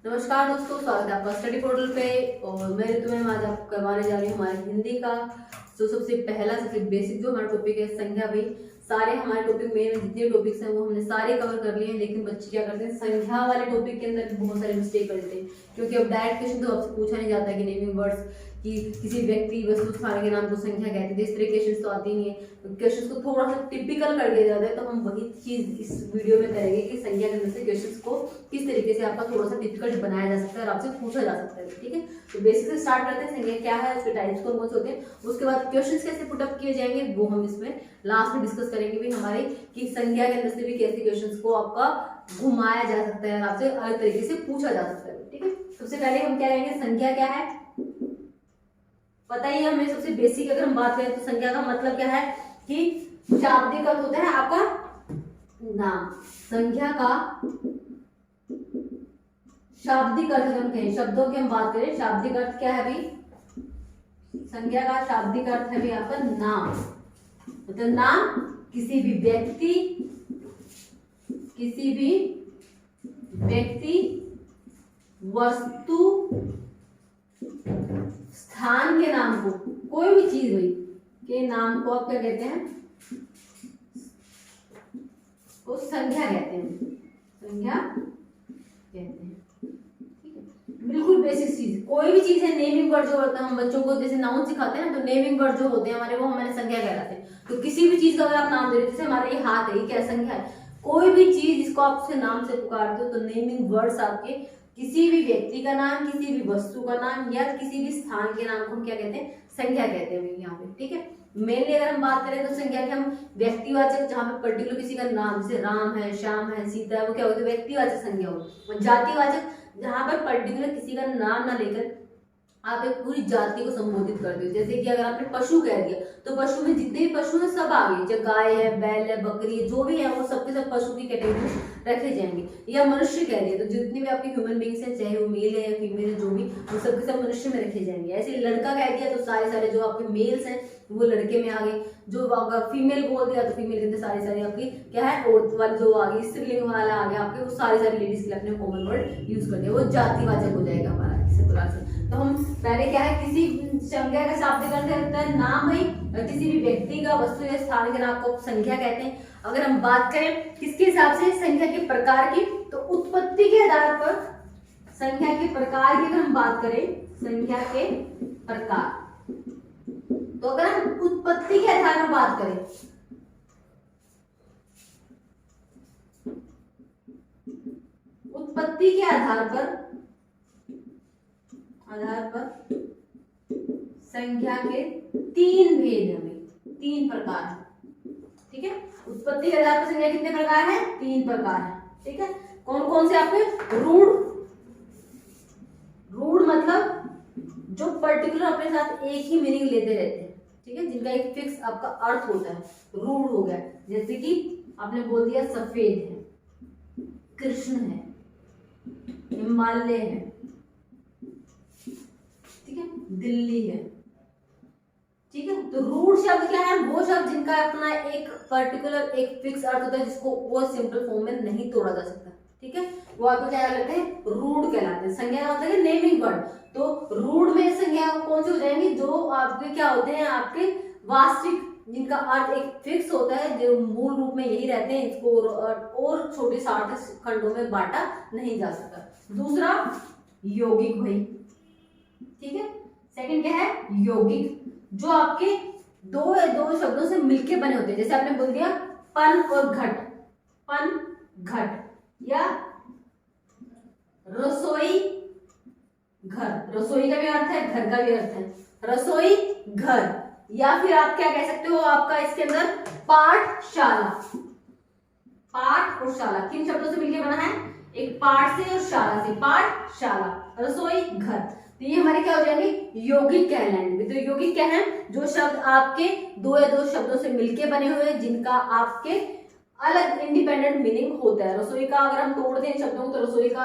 नमस्कार दोस्तों, स्वागत है आपका स्टडी पोर्टल पे। और मैं तुम्हें आज आपको करवाने जा रही हूँ हमारे हिंदी का जो सबसे बेसिक जो हमारा टॉपिक है संज्ञा। भाई सारे हमारे टॉपिक में जितने टॉपिक्स हैं वो हमने सारे कवर कर लिए हैं, लेकिन बच्चे क्या करते हैं संख्या वाले टॉपिक के अंदर बहुत सारे मिस्टेक कर देते हैं। क्योंकि अब डायरेक्ट क्वेश्चन तो आपसे पूछा नहीं जाता है कि नेमिंग वर्ड्स कि किसी व्यक्ति वस्तु स्थान के नाम को संख्या कहते हैं, इस तरह क्वेश्चन तो आती नहीं है। क्वेश्चन को थोड़ा सा टिपिकल कर दिया जाता है, तो हम वही चीज इस वीडियो में करेंगे कि संख्या के अंदर से क्वेश्चन को किस तरीके से आपका थोड़ा सा टिपिकल बनाया जा सकता है और आपसे पूछा जा सकता है। ठीक है, तो बेसिक से स्टार्ट करते हैं। संख्या क्या है, उसके टाइप्स कौन कौन से होते हैं, उसके बाद क्वेश्चन कैसे पुटअप किए जाएंगे वो हम इसमें लास्ट में डिस्कस करेंगे भी हमारे कि संख्या के अंदर से भी कैसे क्वेश्चन को आपका घुमाया जा सकता है और आपसे अलग तरीके से पूछा जा सकता है। ठीक है, सबसे पहले हम क्या करेंगे, संख्या क्या है बताइए हमें। सबसे बेसिक अगर हम बात करें तो संख्या का मतलब क्या है कि शाब्दिक अर्थ होता है आपका नाम। संख्या का शाब्दिक अर्थ अगर हम कहें, शब्दों की हम बात करें, शाब्दिक अर्थ क्या है भाई, संख्या का शाब्दिक अर्थ है भाई आपका नाम। मतलब नाम किसी भी व्यक्ति वस्तु स्थान के नाम को, कोई भी चीज हुई के नाम को आप क्या कहते हैं, वो संख्या कहते हैं, संख्या कहते हैं। ठीक है, बिल्कुल बेसिक चीज, कोई भी चीज है नेमिंग वर्ड जो होता है, हम बच्चों को जैसे नाउन सिखाते हैं ना, तो नेमिंग वर्ड जो होते हैं हमारे वो हमारे संख्या कहलाते हैं। तो किसी भी चीज का अगर आप नाम दे रहे हो, जैसे हमारा ये हाथ है, ये क्या संख्या है। कोई भी चीज जिसको आप उसके नाम से पुकारते हो तो नेमिंग वर्ड्स आपके किसी भी व्यक्ति का नाम, किसी भी वस्तु का नाम या किसी भी स्थान के नाम को हम क्या कहते हैं, संख्या कहते हैं यहाँ पे। ठीक है, मेनली अगर हम बात करें तो संख्या के हम व्यक्तिवाचक, जहाँ पे पर्टिकुलर किसी का नाम जैसे राम है, श्याम है, सीता है, वो क्या होती है व्यक्तिवाचक संज्ञा हो। और जातिवाचक, जहाँ पर पर्टिकुलर किसी का नाम ना लेकर आप एक पूरी जाति को संबोधित करते हो। जैसे कि अगर आपने पशु कह दिया तो पशु में जितने भी पशु हैं सब आ गए, चाहे गाय है, बैल है, बकरी है, जो भी है वो सबके सब पशु की कैटेगरी रखे जाएंगे। या मनुष्य कह दिया तो जितने भी आपके ह्यूमन बींग्स हैं, चाहे वो मेल है या फीमेल है, जो भी, वो सबके सब मनुष्य में रखे जाएंगे। ऐसे लड़का कह दिया तो सारे जो आपके मेल्स हैं वो लड़के में आ गए। जो अगर फीमेल बोल दिया तो फीमेल के अंदर सारी आपकी क्या है, औरत वाली जो आ गई, स्त्रीलिंग वाला आ गया आपके, वो सारी लेडीज के लिए अपने कॉमन वर्ड यूज कर दिया, वो जातिवाचक हो जाएगा हमारा इस प्रकार से। तो हम पहले क्या है, किसी संख्या का शाब्दिक अर्थ होता है नाम भाई, और किसी भी व्यक्ति का, वस्तु या स्थान के नाम को संख्या कहते हैं। अगर हम बात करें किसके हिसाब से, संख्या के प्रकार की, तो उत्पत्ति के आधार पर संख्या के प्रकार की अगर हम बात करें, संख्या के प्रकार, तो अगर हम उत्पत्ति के आधार पर बात करें, उत्पत्ति के आधार पर संख्या के तीन भेद हैं, तीन प्रकार हैं। ठीक है, उत्पत्ति के आधार पर संख्या कितने प्रकार हैं, तीन प्रकार हैं। ठीक है, कौन कौन से आपके, रूढ़ मतलब जो पर्टिकुलर अपने साथ एक ही मीनिंग लेते रहते हैं। ठीक है, जिनका एक फिक्स आपका अर्थ होता है, रूढ़ हो गया। जैसे कि आपने बोल दिया सफेद है, कृष्ण है, हिमालय है, ठीक है, दिल्ली है। ठीक है, तो रूढ़ शब्द क्या है, वो शब्द जिनका अपना एक पर्टिकुलर एक फिक्स अर्थ होता है, जिसको वो सिंपल फॉर्म में नहीं तोड़ा जा सकता। ठीक है, वो आपको क्या कहते हैं, रूढ़ कहलाते हैं। संज्ञा का मतलब है नेमिंग वर्ड, तो रूढ़ में संज्ञा कौन से हो जाएंगे, जो आपके क्या होते हैं, आपके वास्तविक, जिनका अर्थ एक फिक्स होता है, जो मूल रूप में यही रहते हैं, इसको और छोटे सार्थक खंडों में बांटा नहीं जा सकता। दूसरा यौगिक भाई, ठीक है, सेकंड क्या है, यौगिक, जो आपके दो शब्दों से मिलके बने होते हैं। जैसे आपने बोल दिया पन और घट, पन घट, या रसोई घर, रसोई का भी अर्थ है, घर का भी अर्थ है, रसोई घर। या फिर आप क्या कह सकते हो, आपका इसके अंदर पाठशाला, पाठ और शाला किन शब्दों से मिलकर बना है, एक पाठ से और शाला से, पाठशाला, रसोई घर। तो ये हमारे क्या हो जाएंगे, यौगिक कहलाएंगे। तो यौगिक क्या है, जो शब्द आपके दो या दो शब्दों से मिलके बने हुए हैं, जिनका आपके अलग इंडिपेंडेंट मीनिंग होता है। रसोई का अगर हम तोड़ दें शब्दों को, तो रसोई का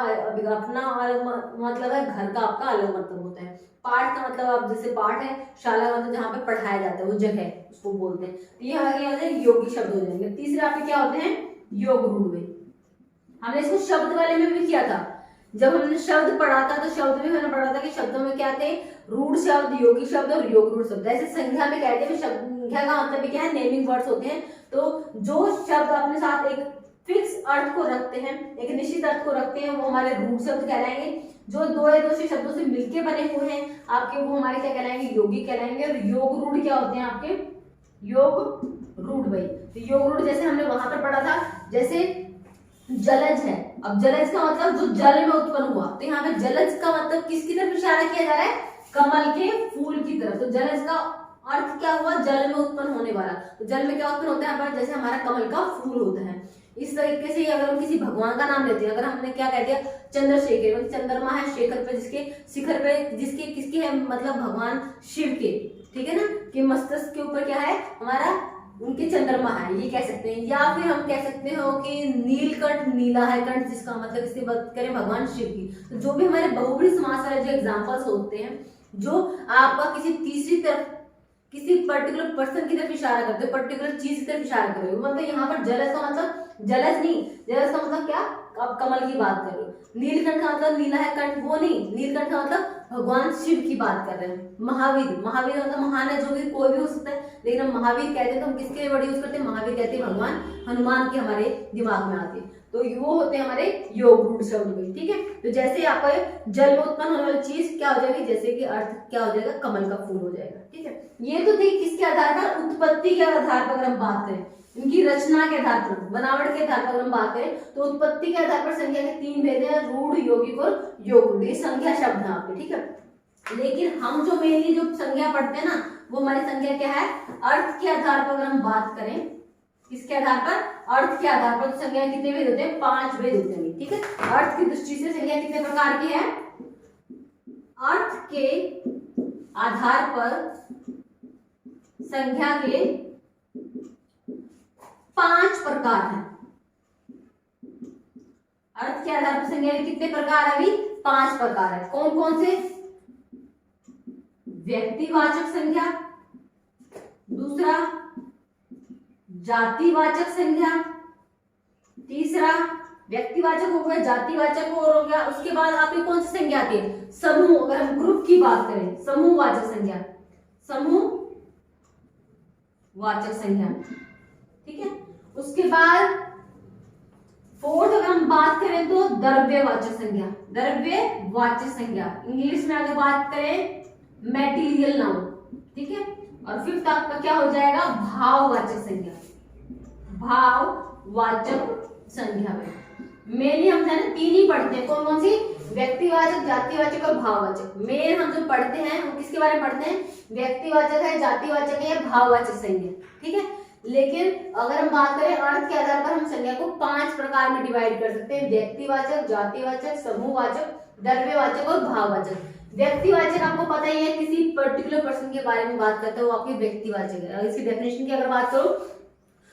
अपना अलग मतलब है, घर का आपका अलग मतलब होता है। पाठ का मतलब आप जैसे पाठ है, शाला मतलब जहाँ पे पढ़ाया जाता है, वो जगह उसको बोलते हैं। तो ये आगे यौगिक शब्द हो जाएंगे। तीसरे आपके क्या होते हैं, योग रूढ़। हमने इसको शब्द वाले में भी किया था जब हमने शब्द पढ़ा था तो शब्द में हमने पढ़ा था कि शब्दों में क्या थे, रूढ़ शब्द, योगी शब्द और योग रूढ़ शब्द। ऐसे संख्या में कहते हैं, संख्या का मतलब क्या है, नेमिंग वर्ड्स होते हैं। तो जो शब्द अपने साथ एक फिक्स अर्थ को रखते हैं, एक निश्चित अर्थ को रखते हैं, वो हमारे रूढ़ शब्द कहलाएंगे। जो दो या दो से शब्दों से मिलके बने हुए हैं आपके, वो हमारे क्या कहलाएंगे, योगी कहलाएंगे। और योग रूढ़ क्या होते हैं आपके, योग रूढ़ भाई। तो योग रूढ़ जैसे हमने वहां पर पढ़ा था, जैसे जलज है। अब जलज का मतलब जो जल में उत्पन्न हुआ, तो यहाँ पे जलज का मतलब किसकी तरफ इशारा किया जा रहा है, कमल के फूल की तरफ। तो जलज का अर्थ क्या हुआ, जल में उत्पन्न होने वाला। तो जल में क्या उत्पन्न होता है हमारा, जैसे हमारा कमल का फूल होता है। इस तरीके से अगर हम किसी भगवान का नाम लेते हैं, अगर हमने क्या कह दिया, चंद्रशेखर, मतलब चंद्रमा है शेखर पे, जिसके शिखर पे, जिसके किसके है, मतलब भगवान शिव के, ठीक है ना, कि मस्तक के ऊपर क्या है हमारा, उनके चंद्रमा है, ये कह सकते हैं। या फिर हम कह सकते हो कि नीलकंठ, नीला है कंठ, जिसका मतलब इसकी बात करें भगवान शिव की। तो जो भी हमारे बहुब्रीहि समास वाले जो एग्जांपल्स होते हैं, जो आपका किसी तीसरी तरफ, किसी पर्टिकुलर पर्सन की तरफ इशारा करते हो, पर्टिकुलर चीज की तरफ इशारा कर रहे हो, मतलब यहाँ पर जलज का मतलब जलज नहीं, जलज का मतलब क्या, आप कमल की बात कर रहे हो। नीलकंठ का मतलब नीला है कंठ, वो नहीं, नीलकंठ का मतलब भगवान शिव की बात कर रहे हैं। महावीर, महावीर मतलब महान है, जो भी कोई भी हो सकता है, लेकिन हम महावीर कहते हैं तो हम किसके लिए वर्ड यूज करते हैं, महावीर कहते हैं भगवान हनुमान के हमारे दिमाग में आते हैं। तो वो होते हैं हमारे योग रूढ़ शब्द में, ठीक है। तो जैसे आपका जल में उत्पन्न होने वाली चीज क्या हो जाएगी, जैसे कि अर्थ क्या हो जाएगा, कमल का फूल हो जाएगा, ठीक है। ये तो थी किसके आधार पर, उत्पत्ति के आधार पर अगर हम बात करें, इनकी रचना के आधार पर, बनावट के आधार पर अगर हम बात करें, तो उत्पत्ति के आधार पर संख्या के तीन भेद हैं, रूढ़, यौगिक और योग रूढ़। ये संख्या शब्द है आपके, ठीक है। लेकिन हम जो मेनली जो संज्ञा पढ़ते हैं ना, वो हमारी संज्ञा क्या है, अर्थ के आधार पर अगर हम बात करें, किसके आधार पर, अर्थ के आधार पर। तो संज्ञा कितने भेद होते हैं, 5 भेद होते हैं, ठीक है। अर्थ की दृष्टि से संज्ञा कितने प्रकार की है, अर्थ के आधार पर संख्या के 5 प्रकार हैं। अर्थ के आधार पर संज्ञा के कितने प्रकार है, अभी 5 प्रकार है। कौन कौन से, व्यक्तिवाचक संज्ञा, दूसरा जातिवाचक संज्ञा, तीसरा व्यक्तिवाचक हो गया, जातिवाचक हो गया, उसके बाद आपकी कौन सी संज्ञा आती है, समूह। अगर हम ग्रुप की बात करें, समूहवाचक संज्ञा, समूहवाचक संज्ञा, ठीक है। उसके बाद फोर्थ अगर हम बात करें तो द्रव्यवाचक संज्ञा, द्रव्यवाचक संज्ञा, इंग्लिश में अगर बात करें मैटीरियल नाउन, ठीक है। और फिफ्थ आपका क्या हो जाएगा, भाववाचक संज्ञा, भाववाचक संज्ञा में मेनली हम जाने 3 ही पढ़ते हैं, कौन कौन सी, व्यक्तिवाचक, जातिवाचक और भाववाचक। मेन हम जो पढ़ते हैं वो किसके बारे में पढ़ते हैं, व्यक्तिवाचक है, जातिवाचक है या भाववाचक संज्ञा, ठीक है। लेकिन अगर हम बात करें अर्थ के आधार पर, हम संज्ञा को 5 प्रकार में डिवाइड कर सकते हैं, व्यक्तिवाचक, जातिवाचक, समूहवाचक, द्रव्यवाचक और भाववाचक। व्यक्तिवाचक आपको पता ही है, किसी पर्टिकुलर पर्सन के बारे में बात करता है, वो आपके व्यक्तिवाचक है। इसकी डेफिनेशन की अगर बात करो,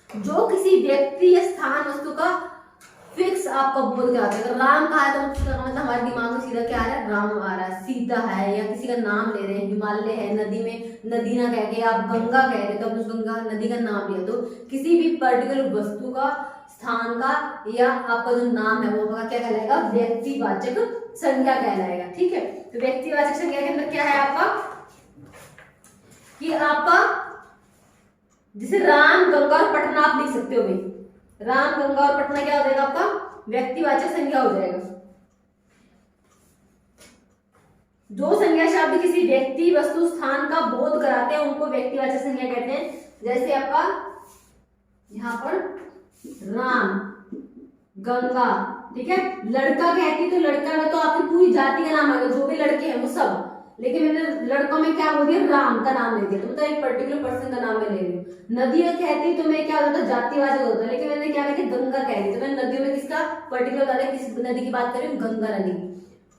जो किसी व्यक्ति या स्थान वस्तु का फिक्स आपका बोध कराते हैं। अगर राम कहा है तो मतलब हमारे दिमाग में सीधा क्या आ रहा है, राम आ रहा है, सीता है, या किसी का नाम ले रहे हैं, हिमालय है, नदी में नदी ना कह के आप गंगा कह रहे, तो उस गंगा नदी का नाम लिया, तो किसी भी पर्टिकुलर वस्तु का, स्थान का, या आपका जो नाम है वो क्या कहलाएगा, व्यक्तिवाचक संज्ञा कहलाएगा, ठीक है। तो व्यक्तिवाचक संज्ञा के अंदर क्या है आपका, कि आपका जैसे राम, गंगा और पटना आप लिख सकते हो भाई, राम, गंगा और पटना क्या हो जाएगा आपका, व्यक्तिवाचक संज्ञा हो जाएगा। जो संज्ञा शब्द किसी व्यक्ति, वस्तु, स्थान का बोध कराते हैं उनको व्यक्तिवाचक संज्ञा कहते हैं। जैसे आपका यहाँ पर राम, गंगा, ठीक है। लड़का कहती तो लड़का में तो आपकी पूरी जाति का नाम आ गया, जो भी लड़के हैं वो सब, लेकिन मैंने लड़कों में क्या बोल दिया, राम का नाम ले दिया, तो मतलब एक पर्टिकुलर पर्सन का नाम मैं ले रही हूँ। नदियां कहती तो मैं क्या होता, जातिवाचक होता, लेकिन मैंने क्या कहती, गंगा कह दी, तो मैं नदियों में किसका पर्टिकुलर बता रही, किस नदी की बात कर रही हूँ, गंगा नदी की।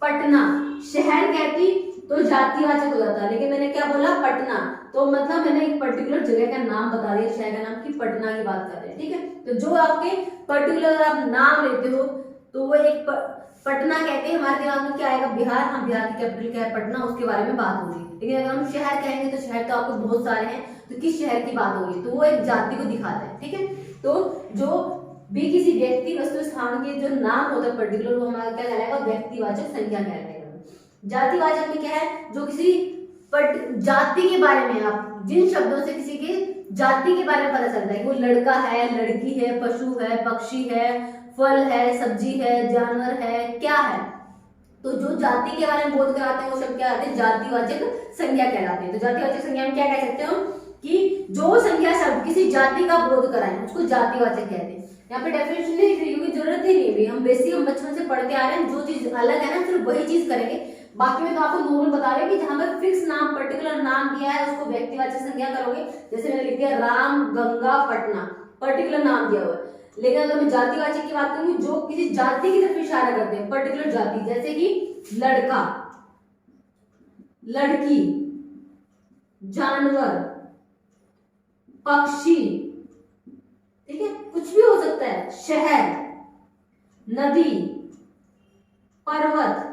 पटना शहर कहती तो जातिवाचक हो जाता, लेकिन मैंने क्या बोला, पटना, तो मतलब मैंने एक पर्टिकुलर जगह का नाम बता दिया, शहर का नाम, की पटना की बात कर रहे हैं, ठीक है। तो जो आपके पर्टिकुलर अगर आप नाम लेते हो तो वो एक पटना कहते हैं, हमारे दिमाग में क्या आएगा, बिहार, हम बिहार की कैपिटल क्या है, पटना, उसके बारे में बात होगी। लेकिन अगर हम शहर कहेंगे तो शहर तो आपको बहुत सारे हैं, तो किस शहर की बात होगी, तो वो एक जाति को दिखाता है, ठीक है। तो जो बी किसी व्यक्ति वस्तु स्थान के जो नाम होता है पर्टिकुलर, वो हमारा क्या कहलाएगा, व्यक्तिवाचक संज्ञा कहलाएगा। जातिवाचक में क्या है, जो किसी जाति के बारे में, आप जिन शब्दों से किसी की जाति के बारे में पता चलता है कि वो लड़का है, लड़की है, पशु है, पक्षी है, फल है, सब्जी है, जानवर है, क्या है, तो जो जाति के बारे में बोध कराते हैं वो शब्द क्या आते हैं, जातिवाचक संज्ञा कहलाते हैं। तो जातिवाचक संज्ञा में क्या कह सकते हो कि जो संज्ञा शब्द किसी जाति का बोध कराए उसको जातिवाचक कहते हैं। यहाँ पे डेफिनेशन नहीं की जरूरत ही नहीं है, हम बेसिक हम बचपन से पढ़ते आ रहे हैं, जो चीज अलग है ना सिर्फ वही चीज करेंगे। बाकी में तो आपको नॉर्मल बता रहे हैं कि जहां पर फिक्स नाम पर्टिकुलर नाम दिया है उसको व्यक्तिवाचक संज्ञा करोगे। जैसे मैंने लिख दिया राम गंगा पटना, पर्टिकुलर नाम दिया हुआ है। लेकिन अगर मैं जातिवाचक की बात करूं, जो किसी जाति की तरफ इशारा करते हैं, पर्टिकुलर जाति, जैसे कि लड़का, लड़की, जानवर, पक्षी, ठीक है, कुछ भी हो सकता है, शहर, नदी, पर्वत।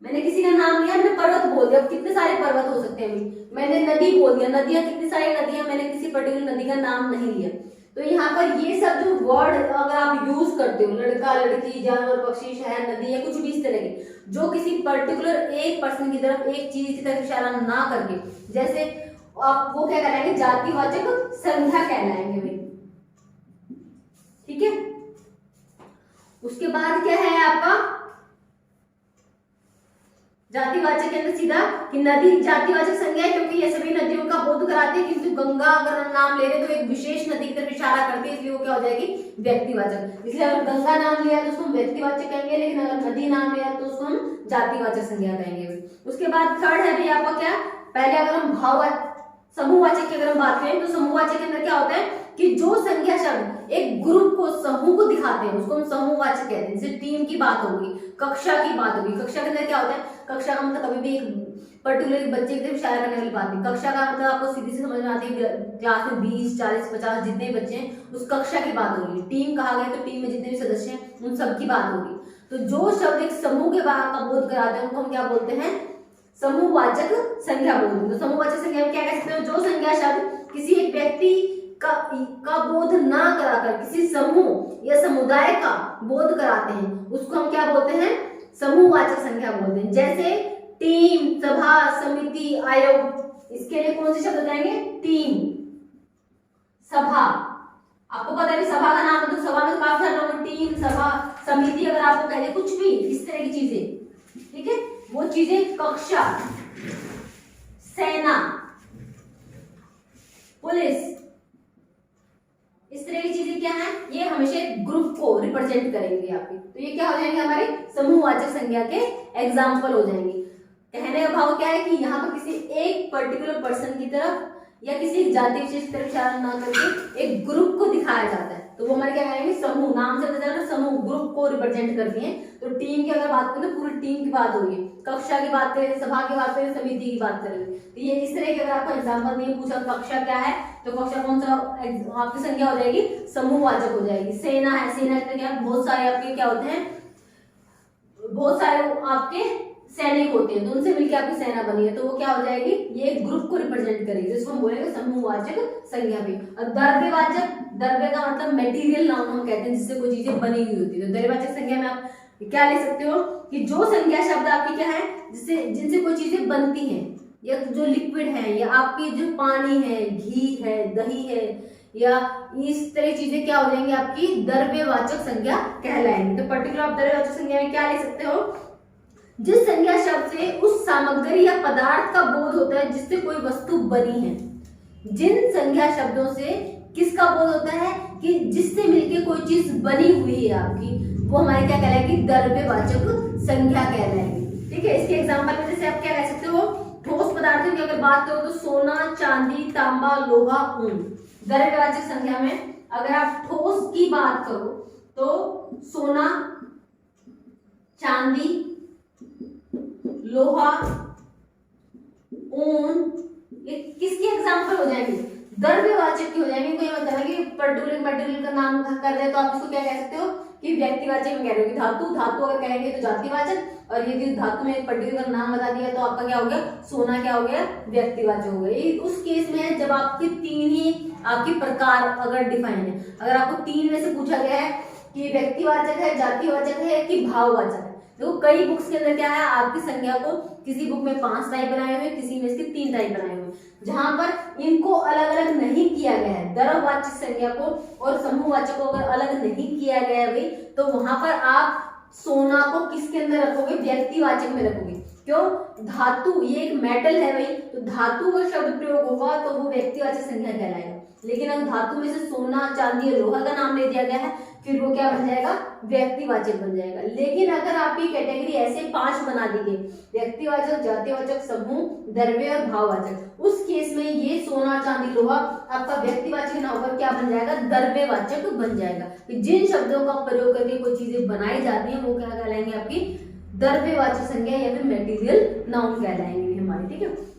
मैंने किसी का नाम लिया, मैंने पर्वत बोल दिया, अब कितने सारे पर्वत हो सकते हैं। मैंने नदी बोल दिया, नदियां कितनी सारी नदियां, मैंने किसी पर्टिकुलर नदी का नाम नहीं लिया। तो यहाँ पर ये सब जो वर्ड अगर आप यूज करते हो, लड़का, लड़की, जानवर, पक्षी, शहर, नदी, या कुछ भी इस तरह के, जो किसी पर्टिकुलर एक पर्सन की तरफ, एक चीज की तरफ इशारा ना करके, जैसे आप वो क्या कहलाएंगे, जातिवाचक संज्ञा कहलाएंगे भाई, ठीक है। उसके बाद क्या है आपका जातिवाचक के अंदर सीधा कि नदी जातिवाचक संज्ञा है, क्योंकि ये सभी नदियों का बोध कराते हैं, किंतु गंगा अगर हम नाम ले रहे तो एक विशेष नदी की तरफ इशारा करती है, इसलिए वो क्या हो जाएगी, व्यक्तिवाचक। इसलिए अगर गंगा नाम लिया तो उसको हम व्यक्तिवाचक कहेंगे, लेकिन अगर नदी नाम लिया तो उसको हम जातिवाचक संज्ञा कहेंगे। उसके बाद थर्ड है भी आपका क्या, पहले अगर हम समूहवाचक की अगर हम बात करें तो समूहवाचक के अंदर क्या होता है कि जो संज्ञा शब्द एक ग्रुप को, समूह को दिखाते हैं उसको हम समूहवाचक कहते हैं। जैसे टीम की बात होगी, कक्षा की बात होगी। कक्षा के अंदर क्या होता है, कक्षा का मतलब कभी भी एक पर्टिकुलर बच्चे की तरफ इशारा करने वाली बात नहीं। कक्षा का मतलब आपको सीधी से समझ में आती है, क्लास में 20, 40, 50 जितने भी बच्चे हैं उस कक्षा की बात होगी। टीम कहा गया तो टीम में जितने भी सदस्य हैं उन सबकी बात होगी। तो जो शब्द एक समूह के बात का बोध कराते हैं उनको हम क्या बोलते हैं, समूहवाचक संज्ञा बोलते हैं। तो समूहवाचक संज्ञा में क्या कह सकते हो, जो संज्ञा शब्द किसी एक व्यक्ति का बोध ना कराकर किसी समूह या समुदाय का बोध कराते हैं उसको हम क्या बोलते हैं, समूहवाचक संज्ञा बोलते हैं। जैसे टीम, सभा, समिति, आयोग, इसके लिए कौन से शब्द हो जाएंगे, टीम, सभा। आपको पता है सभा का नाम, तो सभा में काफी सारे लोग, टीम, सभा, समिति, अगर आपको कह दे कुछ भी इस तरह की चीजें, ठीक है, वो चीजें, कक्षा, सेना, पुलिस, इस तरह की चीजें क्या है, ये हमेशा एक ग्रुप को रिप्रेजेंट करेंगे यहाँ पे। तो ये क्या हो जाएंगे, हमारे समूहवाचक संज्ञा के एग्जाम्पल हो जाएंगे। कहने का भाव क्या है कि यहाँ पर किसी एक पर्टिकुलर पर्सन की तरफ या किसी जाति विशेष तरफ इशारा ना करके एक ग्रुप को दिखाया जाता है, तो वो हमारे क्या कहेंगे, समूह। नाम से पता चल समूह, ग्रुप को रिप्रेजेंट करती है। तो टीम की अगर बात करें तो पूरी टीम की बात होगी, कक्षा की बात करें, सभा की बात करें, समिति की बात करें। तो ये इस तरह के अगर आपको एग्जाम्पल नहीं पूछा कक्षा क्या है, तो कक्षा कौन सा आपकी संख्या हो जाएगी, समूहवाचक हो जाएगी। सेना है, सेना के क्या, बहुत सारे आपके क्या होते हैं, बहुत सारे आपके सैनिक होते हैं, तो उनसे मिलकर आपकी सेना बनी है, तो वो क्या हो जाएगी, ये एक ग्रुप को रिप्रेजेंट करेगी, जिसको हम बोलेंगे समूहवाचक संज्ञा भी। और द्रव्यवाचक, द्रव्य का मतलब मटेरियल नाउन हम कहते हैं जिससे कोई चीजें बनी हुई होती है। तो द्रव्यवाचक संज्ञा में आप क्या ले सकते हो कि जो संज्ञा शब्द आपकी क्या है, जिनसे कोई चीजें बनती हैं, या जो लिक्विड है, या आपकी जो पानी है, घी है, दही है, या इस तरह चीजें क्या हो जाएंगी, आपकी द्रव्यवाचक संज्ञा कहलाएंगी। तो पर्टिकुलर आप द्रव्यवाचक संज्ञा में क्या ले सकते हो, जिस संज्ञा शब्द से उस सामग्री या पदार्थ का बोध होता है जिससे कोई वस्तु बनी है। जिन संज्ञा शब्दों से किसका बोध होता है कि जिससे मिलके कोई चीज बनी हुई है आपकी, वो हमारी क्या कहलाएगी, द्रव्यवाचक संज्ञा कहलाएगी। ठीक है, इसके एग्जांपल में जैसे आप क्या कह सकते हो, ठोस पदार्थों की अगर बात करो तो सोना, चांदी, तांबा, लोहा, ऊन। द्रव्यवाचक संज्ञा में अगर आप ठोस की बात करो तो सोना, चांदी, लोहा, ऊन, ये किसके एग्जाम्पल हो जाएंगे, द्रव्यवाचक की हो जाएंगे। कोई मतलब है कि पर्टिकुलर मटेरियल का नाम कर रहे तो आप इसको क्या कह सकते हो कि व्यक्तिवाचक में कह रहे हो कि धातु, धातु अगर कहेंगे तो जातिवाचक, और यदि धातु में एक पर्टिकुलर नाम बता दिया तो आपका क्या हो गया, सोना क्या हो गया, व्यक्तिवाचक हो गया। उस केस में जब आपके तीन ही आपके प्रकार अगर डिफाइन है, अगर आपको 3 में से पूछा गया है कि व्यक्तिवाचक है, जातिवाचक है कि भाववाचक है, देखो कई बुक्स के अंदर क्या है, आपकी संज्ञा को किसी बुक में 5 टाइप बनाए हुए, किसी में इसके 3 टाइप बनाए हुए, जहां पर इनको अलग अलग नहीं किया गया है, द्रव्यवाचक संज्ञा को और समूहवाचक को अगर अलग नहीं किया गया है भाई, तो वहां पर आप सोना को किसके अंदर रखोगे, व्यक्तिवाचक में रखोगे। क्यों? धातु, ये एक मेटल है भाई, तो धातु का शब्द प्रयोग होगा तो वो व्यक्तिवाचक संज्ञा कहलाएगा। लेकिन अगर धातु में से सोना, चांदी और लोहा का नाम ले दिया गया है, फिर वो क्या बन जाएगा, व्यक्तिवाचक बन जाएगा। लेकिन अगर आपकी कैटेगरी ऐसे 5 बना दी गई, व्यक्तिवाचक, जातिवाचक, समूह, द्रव्य और भाववाचक, उस केस में ये सोना, चांदी, लोहा आपका व्यक्तिवाचक ना होकर क्या बन जाएगा, द्रव्यवाचक बन जाएगा। जिन शब्दों का प्रयोग करके कोई चीजें बनाई जाती है वो क्या कहलाएंगे, आपकी द्रव्यवाचक संज्ञा या फिर मटेरियल नाउन कहलाएंगे हमारे, ठीक है।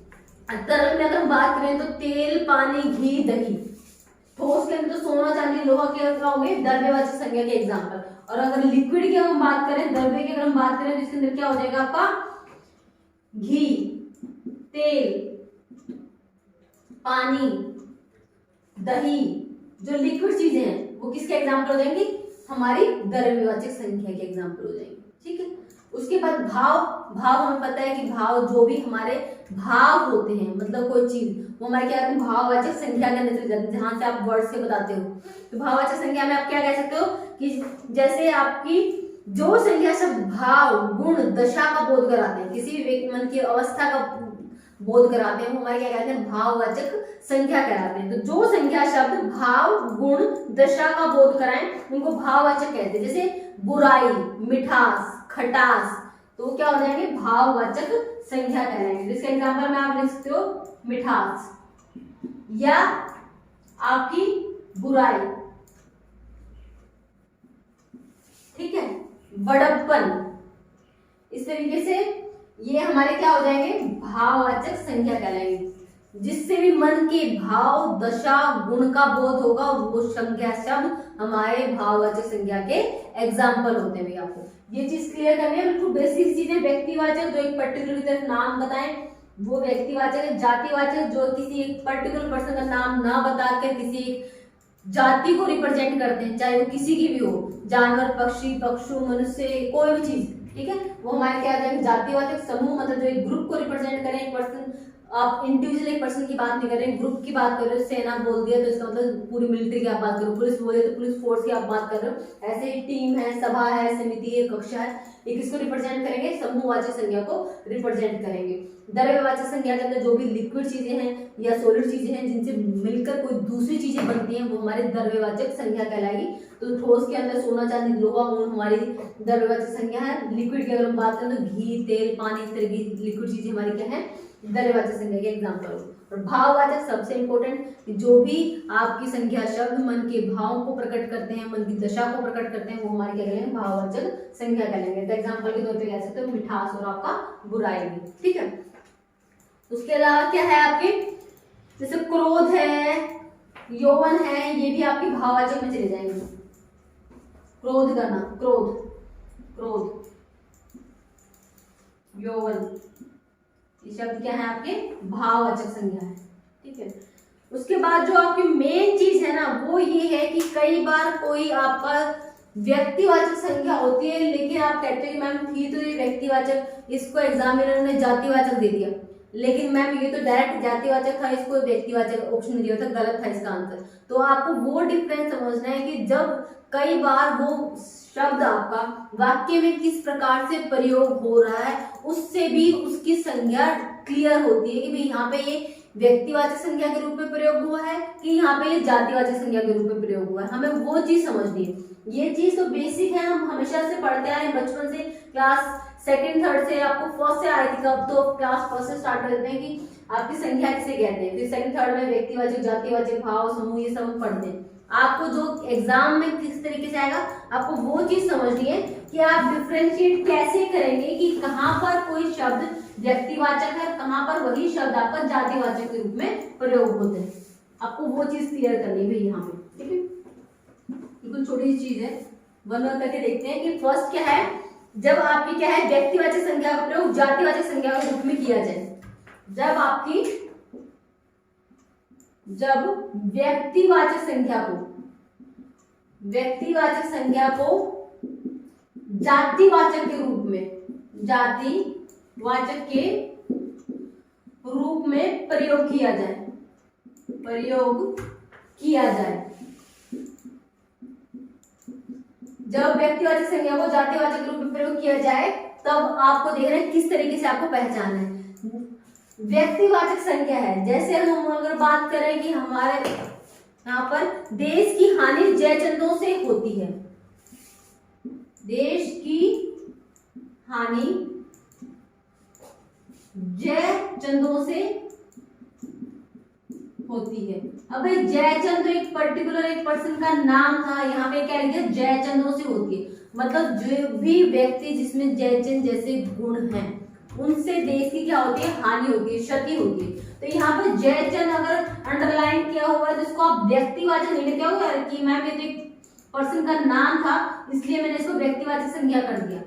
तरल में अगर हम बात करें तो तेल, पानी, घी, दही। ठोस के अंदर तो सोना, चांदी, लोहा के क्या होंगे, द्रव्यवाचक संज्ञा के एग्जांपल। और अगर लिक्विड की हम बात करें, द्रव्य की अगर हम बात करें तो इसके अंदर क्या हो जाएगा आपका, घी, तेल, पानी, दही, जो लिक्विड चीजें हैं वो किसके एग्जांपल हो जाएंगी, हमारी द्रव्यवाचक संख्या के एग्जांपल हो जाएंगे, ठीक है। उसके बाद भाव। भाव हमें पता है कि भाव जो भी हमारे भाव होते हैं, मतलब कोई चीज, वो हमारे क्या कहते हैं, भाववाचक संख्या के अंदर चले जाते हैं, जहां से आप वर्ड से बताते हो। तो भाववाचक संख्या में आप क्या कह सकते हो कि जैसे आपकी जो संख्या शब्द भाव, गुण, दशा का बोध कराते हैं, किसी भी व्यक्ति मन की अवस्था का बोध कराते हैं, वो हमारे क्या कहते हैं, भाववाचक संख्या कहलाते हैं। तो जो संख्या शब्द भाव, गुण, दशा का बोध कराएं उनको भाववाचक कहते हैं। जैसे बुराई, मिठास, खटास, तो क्या हो जाएंगे, भाववाचक संख्या कहलाएंगे। जिसका एग्जांपल में आप लिख सकते हो मिठास या आपकी बुराई, ठीक है, बड़प्पन। इस तरीके से ये हमारे क्या हो जाएंगे, भाववाचक संख्या कहलाएंगे। जिससे भी मन के भाव, दशा, गुण का बोध होगा वो संख्या शब्द हमारे भाववाचक संख्या के एग्जाम्पल होते हैं। आपको ये चीज क्लियर करनी है, बिल्कुल बेसिक चीजें। व्यक्तिवाचक जो एक पर्टिकुलर की तरफ नाम बताएं वो व्यक्तिवाचक है। जातिवाचक जो किसी एक पर्टिकुलर पर्सन का नाम ना बताकर किसी एक जाति को रिप्रेजेंट करते हैं, चाहे वो किसी की भी हो, जानवर, पक्षी, पशु, मनुष्य, कोई भी चीज, ठीक है, वो हमारे क्या कहते हैं, जातिवाचक। समूह मतलब जो एक ग्रुप को रिप्रेजेंट करें, एक पर्सन, आप इंडिविजुअल एक पर्सन की बात नहीं कर रहे, ग्रुप की बात कर रहे हो। सेना बोल दिया तो इसका मतलब पूरी मिलिट्री की आप बात करो, पुलिस बोले तो पुलिस फोर्स की आप बात कर रहे हो। ऐसे ही टीम है, सभा है, समिति है, कक्षा है, ये किसको रिप्रेजेंट करेंगे, समूहवाचक संज्ञा को रिप्रेजेंट करेंगे। द्रव्यवाचक संज्ञा के अंदर जो भी लिक्विड चीजें हैं या सॉलिड चीजें हैं जिनसे मिलकर कोई दूसरी चीजें बनती हैं वो हमारे द्रव्यवाचक संज्ञा कहलाएगी। तो ठोस के अंदर सोना, चांदी, लोहा, वो हमारी द्रव्यवाचक संज्ञा है। लिक्विड की अगर हम बात करें तो घी, तेल, पानी, इस तरह की लिक्विड चीजें हमारी क्या है, द्रव्यवाचक संज्ञा के एग्जाम्पल। और भाववाचक सबसे इंपॉर्टेंट, जो भी आपकी संख्या शब्द मन के भावों को प्रकट करते हैं, मन की दशा को प्रकट करते हैं, वो हमारे क्या कहेंगे, भाववाचक संज्ञा कहलाएंगे। तो एग्जाम्पल के तौर पे कह सकते हो मिठास और आपका बुराई भी, ठीक है। उसके अलावा क्या है आपके, जैसे क्रोध है, यौवन है, ये भी आपकी भाववाचक में चले जाएंगे। क्रोध करना, क्रोध, क्रोध, यौवन, ये शब्द क्या है, आपके भाववाचक संज्ञा है, ठीक है। उसके बाद जो आपकी मेन चीज है ना वो ये है कि कई बार कोई आपका व्यक्तिवाचक संख्या होती है, लेकिन आप कहते हैं मैम थी तो ये व्यक्तिवाचक, इसको एग्जामिनर ने जातिवाचक दे दिया, लेकिन मैम ये तो डायरेक्ट जातिवाचक था, इसको व्यक्तिवाचक ऑप्शन दिया था, गलत था इसका आंसर। तो आपको वो डिफरेंस समझना है कि जब कई बार वो शब्द आपका वाक्य में किस प्रकार से प्रयोग हो रहा है, उससे भी उसकी संज्ञा क्लियर होती है कि भाई यहाँ पे ये व्यक्तिवाचक संज्ञा के रूप में प्रयोग हुआ है कि यहाँ पे ये जातिवाचक संज्ञा के रूप में प्रयोग हुआ है। हमें वो चीज समझनी है। ये चीज तो बेसिक है, हम हमेशा से पढ़ते आए बचपन से, क्लास सेकंड थर्ड से, आपको फर्स्ट से आई थी कब, तो क्लास फर्स्ट से स्टार्ट करते हैं कि आपकी संख्या किसे कहते हैं। फिर सेकंड थर्ड में व्यक्तिवाचक, जातिवाचक, भाव, समूह, ये सब पढ़ते हैं। आपको जो एग्जाम में किस तरीके से आएगा आपको वो चीज समझनी है कि आप डिफरेंशिएट कैसे करेंगे कि कहाँ पर कोई शब्द व्यक्तिवाचक है, कहाँ पर वही शब्द आपका जातिवाचक के रूप में प्रयोग होते हैं। आपको वो चीज क्लियर करनी है यहाँ पे, ठीक है। बिल्कुल छोटी सी चीज है, वन करके देखते हैं कि फर्स्ट क्या है, जब आपकी क्या है व्यक्तिवाचक संज्ञा का प्रयोग जातिवाचक संज्ञा के रूप में किया जाए। जब आपकी जब व्यक्तिवाचक संख्या को जातिवाचक के रूप में प्रयोग किया जाए। जब व्यक्तिवाचक संज्ञा को जातिवाचक रूप में प्रयोग किया जाए तब आपको देख रहे हैं किस तरीके से आपको पहचानना है। व्यक्तिवाचक संज्ञा है, जैसे हम अगर बात करें कि हमारे यहाँ पर देश की हानि जयचंदों से होती है, देश की हानि जयचंदों से होती है। अब भाई जयचंद तो एक पर्टिकुलर एक पर्सन का नाम था, यहाँ पे क्या लिख दिया, जयचंदों से होती है। मतलब जो भी व्यक्ति जिसमें जयचंद जैसे गुण हैं उनसे देश की क्या होती है, हानि होती है, क्षति होती है। तो यहाँ पे जयचंद अगर अंडरलाइन किया हुआ है तो इसको आप व्यक्तिवाचक नहीं क्या होगा कि मैम ये तो एक पर्सन का नाम था इसलिए मैंने इसको व्यक्तिवाचक संज्ञा कर दिया।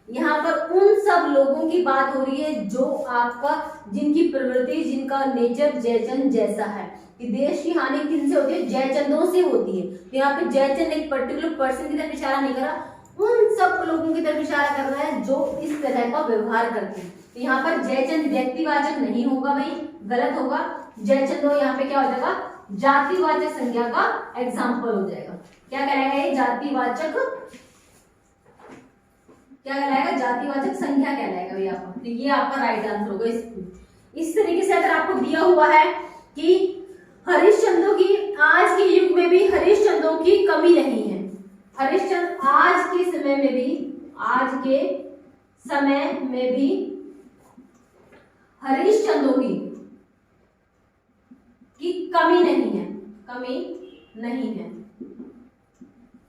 यहाँ पर उन सब लोगों की बात हो रही है जो आपका जिनकी प्रवृत्ति जिनका नेचर जयचंद जैसा है। कि देश की हानि किनसे होती है, जयचंदों से होती है। तो यहाँ पे जयचंद एक पर्टिकुलर पर्सन की तरफ इशारा नहीं कर रहा, उन सब लोगों की तरफ इशारा कर रहा है जो इस तरह का व्यवहार करते हैं। तो यहाँ पर जयचंद व्यक्तिवाचक नहीं होगा भाई, गलत होगा। जयचंदो यहाँ पे क्या हो जाएगा, जातिवाचक संज्ञा का एग्जाम्पल हो जाएगा। क्या कहलाएगा ये, जातिवाचक, क्या कहलाएगा, जातिवाचक संज्ञा कहलाएगा भैया आपका। तो ये आपका राइट आंसर होगा। इस तरीके से अगर आपको दिया हुआ है कि हरिश्चंद्रों की आज के युग में भी हरिश्चंद्रों की कमी नहीं है, हरिश्चंद्र आज के समय में भी हरिश्चंद्रों की कमी नहीं है।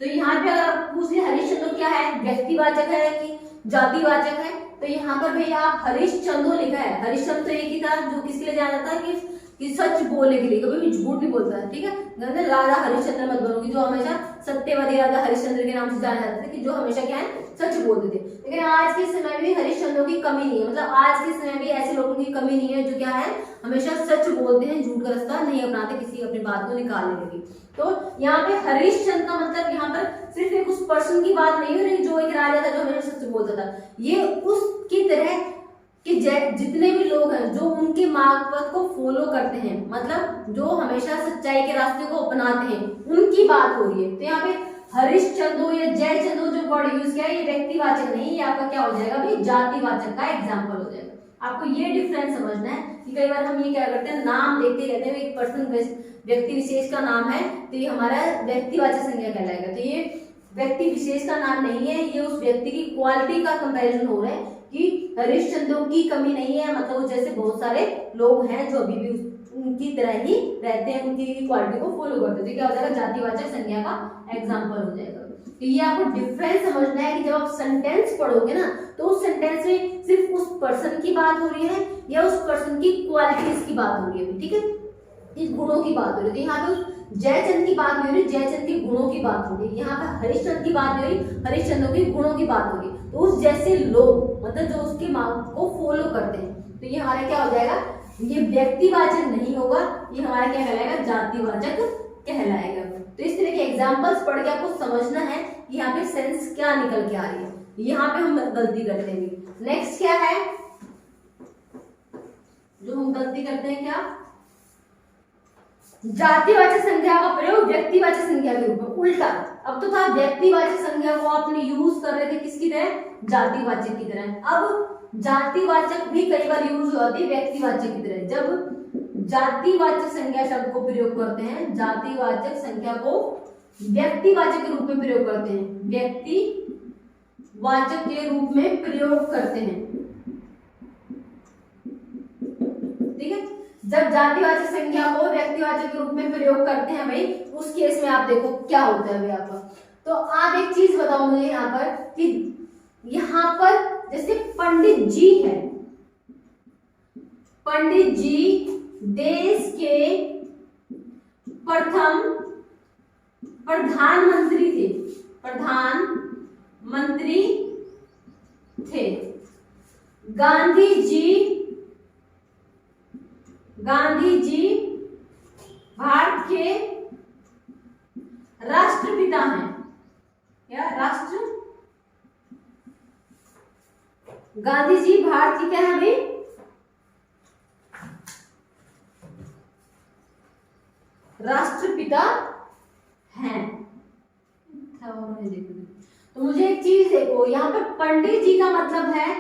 तो यहाँ पे अगर आप पूछ ले हरिश्चंद्र क्या है, व्यक्तिवाचक है कि जातिवाचक है, तो यहाँ पर भैया आप हरिश्चंद्र लिखा है। हरिश्चंद्र तो एक ही था जो किसके लिए जाना जाता है कि सच बोलने के लिए, कभी भी झूठ नहीं बोलता है, ठीक है। राजा हरिश्चंद्र मत बनोगी, जो हमेशा सत्यवादी राजा हरिश्चंद्र के नाम से जाना जाते थे कि जो हमेशा क्या है, सच बोलते थे। लेकिन आज के समय में हरिश्चंद्रों की कमी नहीं है, मतलब आज के समय में ऐसे लोगों की कमी नहीं है जो क्या है, हमेशा सच बोलते हैं, झूठ का रास्ता नहीं अपनाते किसी अपनी बात को निकालने के लिए। तो यहाँ पे हरिश्चंद्र का मतलब यहाँ पर सिर्फ एक उस पर्सन की बात नहीं हो रही जो एक राजा था जो हमेशा सच बोलता था, ये उसकी तरह कि जितने भी लोग हैं जो उनके मार्ग को फॉलो करते हैं, मतलब जो हमेशा सच्चाई के रास्ते को अपनाते हैं, उनकी बात हो रही है। तो यहाँ पे हरिश्चंद्रो या जयचंद्रो जो वर्ड यूज किया है ये व्यक्तिवाचक नहीं, ये आपका क्या हो जाएगा भाई, जातिवाचक का एग्जाम्पल हो जाएगा। आपको ये डिफरेंस समझना है कि कई बार हम ये क्या करते हैं, नाम देखते रहते हैं, एक पर्सन व्यक्ति विशेष का नाम है तो ये हमारा व्यक्तिवाचक संज्ञा कहलाएगा। तो ये व्यक्ति विशेष का नाम नहीं है, ये उस व्यक्ति की क्वालिटी का कंपैरिजन हो रहा है कि हरिश्चंद्रों की कमी नहीं है, मतलब जैसे बहुत सारे लोग हैं जो अभी भी उनकी तरह ही रहते हैं, उनकी क्वालिटी को फॉलो करते हैं। क्या हो जाएगा, जातिवाचक संज्ञा का एग्जाम्पल हो जाएगा। तो ये आपको डिफरेंस समझना है कि जब आप सेंटेंस पढ़ोगे ना तो उस सेंटेंस में सिर्फ उस पर्सन की बात हो रही है या उस पर्सन की क्वालिटीज की बात हो रही है, ठीक है, इस गुणों की बात हो रही है। यहाँ पे जयचंद की बात नहीं हो रही, जयचंद के गुणों की बात हो रही। यहाँ पे हरिश्चंद्र की बात नहीं हो रही, हरिश्चंद्र के गुणों की बात हो रही। तो उस जैसे लोग मतलब जो उसके मार्ग को फॉलो करते हैं, तो ये हमारा क्या हो जाएगा, ये व्यक्तिवाचक नहीं होगा, ये हमारा क्या कहलाएगा, जातिवाचक कहलाएगा। तो इस तरह के एग्जाम्पल्स पढ़ के आपको समझना है कि यहाँ पे सेंस क्या निकल के आ रही है, यहाँ पे हम गलती करते हैं। नेक्स्ट क्या है जो हम गलती करते हैं, क्या, जातिवाचक संज्ञा का प्रयोग व्यक्तिवाचक संज्ञा के रूप में, उल्टा। अब तो था व्यक्तिवाचक संज्ञा को आपने यूज कर रहे थे किसकी तरह, जातिवाचक की तरह। अब जातिवाचक भी कई बार यूज होती है व्यक्तिवाचक की तरह। जब जातिवाचक संज्ञा शब्द को प्रयोग करते हैं, जातिवाचक संज्ञा को व्यक्तिवाचक के रूप में प्रयोग करते हैं, व्यक्तिवाचक के रूप में प्रयोग करते हैं, ठीक है। जब जातिवाचक संज्ञा को व्यक्तिवाचक के रूप में प्रयोग करते हैं भाई, उस केस में आप देखो क्या होता है भाई आपका। तो आप एक चीज बताओ मुझे यहाँ पर कि यहाँ पर जैसे पंडित जी है, पंडित जी देश के प्रथम प्रधानमंत्री थे। गांधी जी भारत के राष्ट्रपिता हैं, या राष्ट्र गांधी जी भारत की क्या है भाई, राष्ट्रपिता हैं। तो मुझे एक चीज देखो, यहाँ पे पंडित जी का मतलब है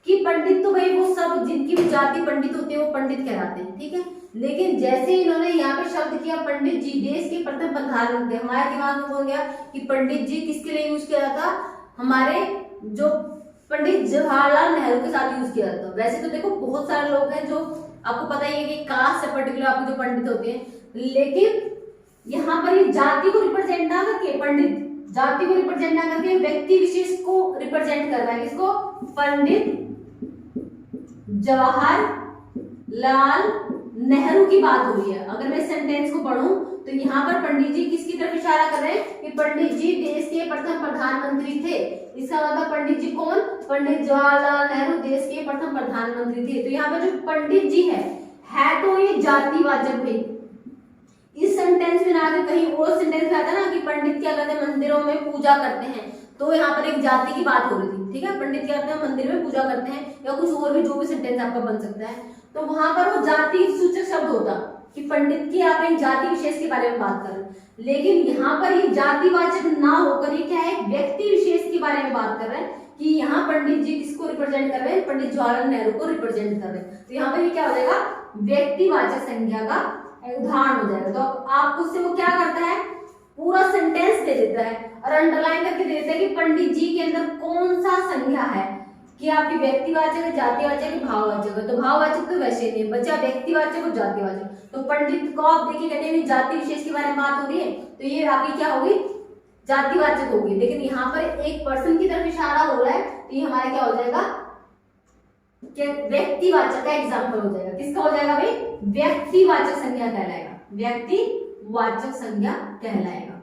कि पंडित तो भाई वो सब जिनकी भी जाति पंडित होती है वो पंडित कहलाते हैं, ठीक है। लेकिन जैसे इन्होंने यहाँ पे शब्द किया पंडित जी, देश के प्रथम प्रधानमंत्री, हमारे दिमाग में हो गया कि पंडित जी किसके लिए यूज किया था, हमारे जो पंडित जवाहरलाल नेहरू के साथ यूज किया जाता है। वैसे तो देखो बहुत सारे लोग हैं जो आपको पता ही है कि कास्ट से पर्टिकुलर आपके जो पंडित होते हैं, लेकिन यहाँ पर ये जाति को रिप्रेजेंट ना करके, पंडित जाति को रिप्रेजेंट ना करके व्यक्ति विशेष को रिप्रेजेंट कर रहा है। किसको, पंडित जवाहरलाल नेहरू की बात हो रही है। अगर मैं सेंटेंस को पढ़ूं तो यहाँ पर पंडित जी किसकी तरफ इशारा कर रहे हैं कि पंडित जी देश के प्रथम प्रधानमंत्री थे। इसका मतलब पंडित जी कौन, पंडित जवाहरलाल नेहरू देश के प्रथम प्रधानमंत्री थे। तो यहाँ पर जो पंडित जी है तो ये जातिवाचक भाई। इस सेंटेंस में ना कि कहीं और सेंटेंस में आता है ना कि पंडित क्या करते हैं, मंदिरों में पूजा करते हैं, तो यहाँ पर एक जाति की बात हो रही थी, ठीक है। पंडित क्या करते हैं, मंदिर में पूजा करते हैं, या कुछ और भी जो भी सेंटेंस आपका बन सकता है, तो वहां पर वो जाति सूचक शब्द होता कि पंडित की आप एक जाति विशेष के बारे में बात कर रहे हैं। लेकिन यहाँ पर ये जातिवाचक ना होकर ये क्या है, व्यक्ति विशेष के बारे में बात कर रहे हैं कि यहाँ पंडित जी किसको रिप्रेजेंट कर रहे हैं, पंडित जवाहरलाल नेहरू को रिप्रेजेंट कर रहे हैं। तो यहाँ पर ये क्या हो जाएगा, व्यक्तिवाचक संज्ञा का उदाहरण हो जाएगा। तो आपको उससे वो क्या करता है, पूरा सेंटेंस दे देता है और अंडरलाइन करके दे देता है कि पंडित जी के अंदर कौन सा संज्ञा है, कि आपकी व्यक्तिवाचक है, जातिवाचक है, भाववाचक है। तो भाववाचक तो वैसे नहीं बचा, व्यक्तिवाचक और जातिवाचक। तो पंडित को आप देखिए कहते हैं जाति विशेष के बारे में बात हो रही है, तो ये आपकी क्या होगी, जातिवाचक होगी। लेकिन यहाँ पर एक पर्सन की तरफ इशारा हो रहा है, तो ये हमारा क्या हो जाएगा, व्यक्तिवाचक का एग्जाम्पल हो जाएगा। किसका हो जाएगा भाई, व्यक्तिवाचक संज्ञा कहलाएगा, व्यक्तिवाचक संज्ञा कहलाएगा।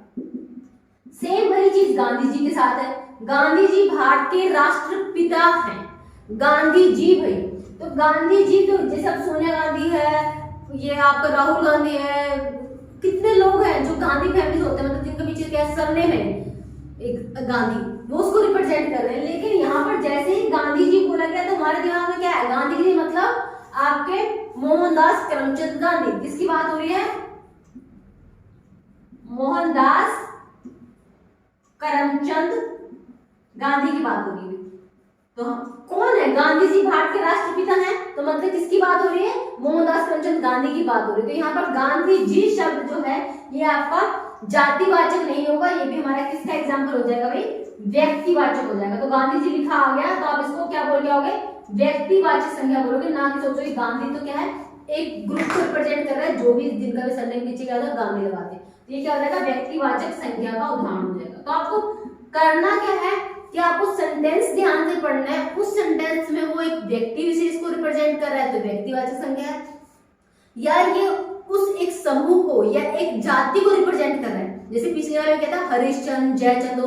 सेम वही चीज गांधी जी के साथ है। गांधी जी भारत के राष्ट्रपिता हैं, गांधी जी भाई। तो गांधी जी तो जैसे अब सोनिया गांधी है, ये आपका राहुल गांधी है, कितने लोग हैं जो गांधी फैमिली होते हैं, मतलब जिनका पीछे क्या सरनेम है एक गांधी, वो उसको रिप्रेजेंट कर रहे हैं। लेकिन यहाँ पर जैसे ही गांधी जी बोला गया तो हमारे दिमाग में क्या है, गांधी जी मतलब आपके मोहनदास करमचंद गांधी। किसकी बात हो रही है, मोहनदास करमचंद गांधी की बात हो रही है। तो कौन है, गांधी जी भारत के राष्ट्रपिता हैं, तो मतलब किसकी बात हो रही है, मोहनदास करमचंद गांधी की बात हो रही है। तो यहाँ पर गांधी जी शब्द जो है ये आपका जातिवाचक नहीं होगा, ये भी हमारा किसका एग्जाम्पल हो जाएगा भाई, व्यक्तिवाचक हो जाएगा। तो गांधी जी लिखा आ गया तो आप इसको क्या बोल के आओगे, व्यक्तिवाचक संज्ञा बोलोगे, ना कि सोचो कि गांधी तो क्या है, एक ग्रुप को रिप्रेजेंट कर रहा है, जो भी जिनका भी सरनेम पीछे क्या होता है गांधी लगाते हैं। तो ये क्या हो जाएगा, व्यक्तिवाचक संज्ञा का उदाहरण हो जाएगा। तो आपको करना क्या है कि आपको सेंटेंस ध्यान से पढ़ना है, उस सेंटेंस में वो एक व्यक्ति विशेष को रिप्रेजेंट कर रहा है तो व्यक्तिवाचक संज्ञा है, या ये उस एक समूह को या एक जाति को रिप्रेजेंट कर रहा है। जैसे पिछले वाले में क्या था, हरिश्चंद्र जयचंद,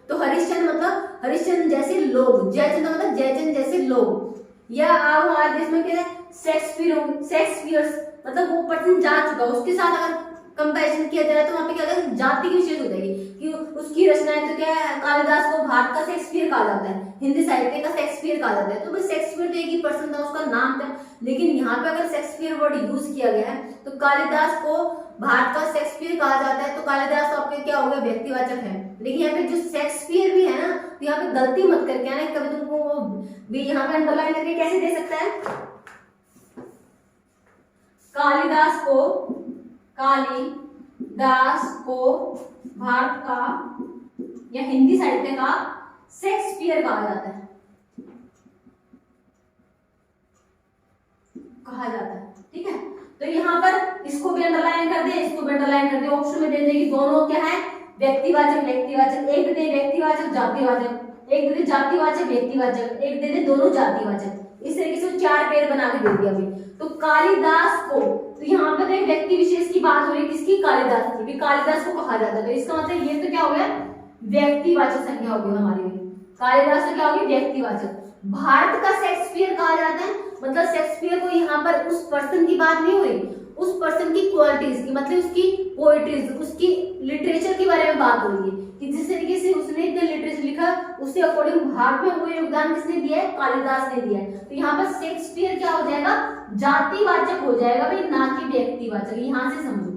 तो हरिश्चंद्र मतलब हरिश्चंद्र जैसे लोग, जयचंद मतलब जयचंद जैसे लोग। या आप हमारे देश में क्या है, शेक्सपियर मतलब वो पर्सन जा चुका, उसके साथ अगर कंपैरिजन किया जाए तो वहां पे क्या होगा, जाति की विशेष हो जाएगी कि उसकी रचनाएं तो क्या है, कालिदास को भारत का शेक्सपियर कहा जाता है, हिंदी साहित्य का शेक्सपियर कहा जाता है। तो भाई शेक्सपियर तो एक ही पर्सन था, उसका नाम था, लेकिन यहाँ पे अगर शेक्सपियर वर्ड यूज किया गया है तो कालिदास को भारत का शेक्सपियर कहा जाता है, तो कालिदास तो आपके क्या हो गया, व्यक्तिवाचक है। लेकिन यहाँ पे जो शेक्सपियर भी है ना, तो यहाँ पे गलती मत करके आना, कभी तुमको वो भी यहाँ पे अंडरलाइन करके कैसे दे सकता है, कालिदास को भारत का या हिंदी साहित्य का शेक्सपियर कहा जाता है, ठीक है। तो यहाँ पर इसको भी अंडरलाइन कर दे, इसको भी अंडरलाइन कर दे, ऑप्शन में दे देगी दोनों क्या है, व्यक्तिवाचक व्यक्तिवाचक, एक दे व्यक्तिवाचक जातिवाचक, एक दे दे जातिवाचक व्यक्तिवाचक, एक दे दे दोनों जातिवाचक। इस तरीके से 4 पेड़ बना के दे दिया अभी। तो कालिदास को, तो यहाँ पर एक व्यक्ति विशेष की बात हो रही है, किसकी, कालिदास की, भी कालिदास को कहा जाता है। तो इसका मतलब ये तो क्या हो गया, व्यक्तिवाचक संज्ञा होगी हमारी में, कालिदास तो क्या होगी, व्यक्तिवाचक। भारत का शेक्सपियर कहा जाता है, मतलब शेक्सपियर को यहाँ पर उस पर्सन की बात नहीं हो रही, उस पर्सन की क्वालिटीज की, मतलब उसकी पोएट्रीज, उसकी लिटरेचर के बारे में बात हो रही है कि जिस तरीके से उसने इतना लिटरेचर लिखा उससे अकॉर्डिंग भारत में वो योगदान किसने दिया है, कालिदास ने दिया है। तो यहाँ पर शेक्सपियर क्या हो जाएगा, जातिवाचक हो जाएगा भाई, ना कि व्यक्तिवाचक। यहाँ से समझो,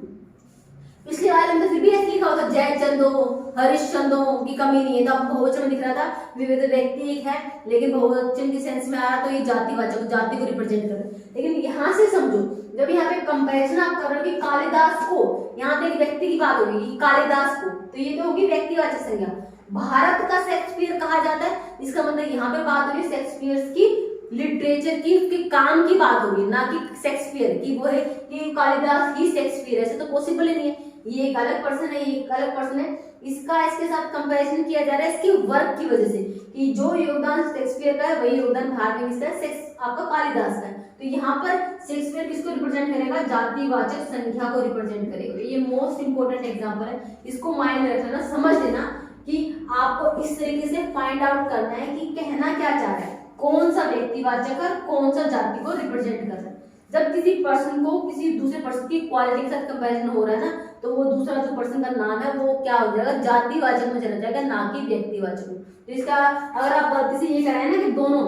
पिछली बार हमने फिर भी ऐसे लिखा होता जयचंदो हरिश्चंदो की कमी नहीं है, तो आपको बहुवचन में दिख रहा था विविध व्यक्ति एक है, लेकिन बहुवचन की सेंस में आया तो ये जातिवाचक, जाति को रिप्रेजेंट कर रहा है। लेकिन यहाँ से समझो, जब यहाँ पे कंपैरिजन आप कर रहे हो कि कालिदास को, यहाँ पे एक व्यक्ति की बात होगी कालिदास को, तो ये तो होगी व्यक्तिवाचक संज्ञा। भारत का शेक्सपियर कहा जाता है, इसका मतलब यहाँ पे बात होगी शेक्सपियर की लिटरेचर की, उसके काम की बात होगी, ना कि शेक्सपियर की वो है कि कालिदास ही शेक्सपियर, ऐसे तो पॉसिबल ही नहीं है। ये एक अलग पर्सन है, ये एक अलग पर्सन है, इसका इसके साथ कंपैरिजन किया जा रहा है इसके वर्क की वजह से कि जो योगदान शेक्सपियर का है वही योगदान भारत में किसका है, आपका कालिदास का है। तो यहाँ पर शेक्सपियर किसको रिप्रेजेंट करेगा, जातिवाचक संख्या को रिप्रेजेंट करेगा। ये मोस्ट इंपोर्टेंट एग्जांपल है, इसको माइंड में रखना, समझ लेना कि आपको इस तरीके से फाइंड आउट करना है कि कहना क्या चाह रहा है, कौन सा व्यक्तिवाचक और कौन सा जाति को रिप्रेजेंट कर रहा है। जब किसी पर्सन को किसी दूसरे पर्सन की क्वालिटी के साथ कंपैरिजन हो रहा है ना, तो वो दूसरा जो पर्सन का नाम है वो क्या हो जाएगा, जातिवाचक में चला जाएगा, ना कि व्यक्तिवाचक में। तो इसका अगर आप गलती से ये कराए ना कि दोनों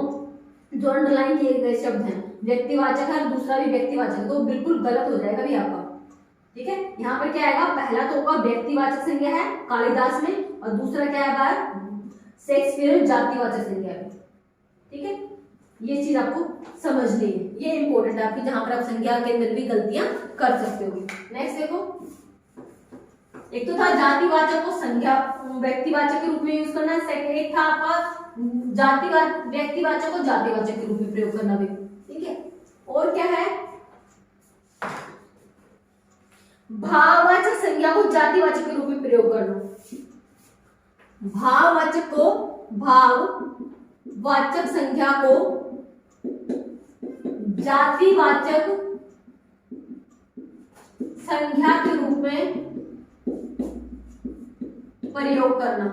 जो अंडरलाइन किए गए शब्द हैं व्यक्तिवाचक है और दूसरा भी व्यक्तिवाचक है, तो बिल्कुल गलत हो जाएगा भी आपका। ठीक है, यहाँ पर क्या आएगा, पहला तो होगा व्यक्तिवाचक संज्ञा है कालिदास में, और दूसरा क्या है शेक्सपियर में जातिवाचक संज्ञा है। ठीक है, ये चीज आपको समझनी है, ये इंपॉर्टेंट है आपकी, जहां पर आप संज्ञा के अंदर भी गलतियां कर सकते हो। नेक्स्ट देखो, एक तो था जातिवाचक को संज्ञा व्यक्तिवाचक के रूप में यूज करना, सेकंड एक था आपका व्यक्तिवाचक को जातिवाचक के रूप में प्रयोग करना भी। ठीक है, और क्या है, भाववाचक संज्ञा को जातिवाचक के रूप में प्रयोग करना, भाववाचक को भाववाचक संज्ञा को जातिवाचक संज्ञा के रूप में प्रयोग करना।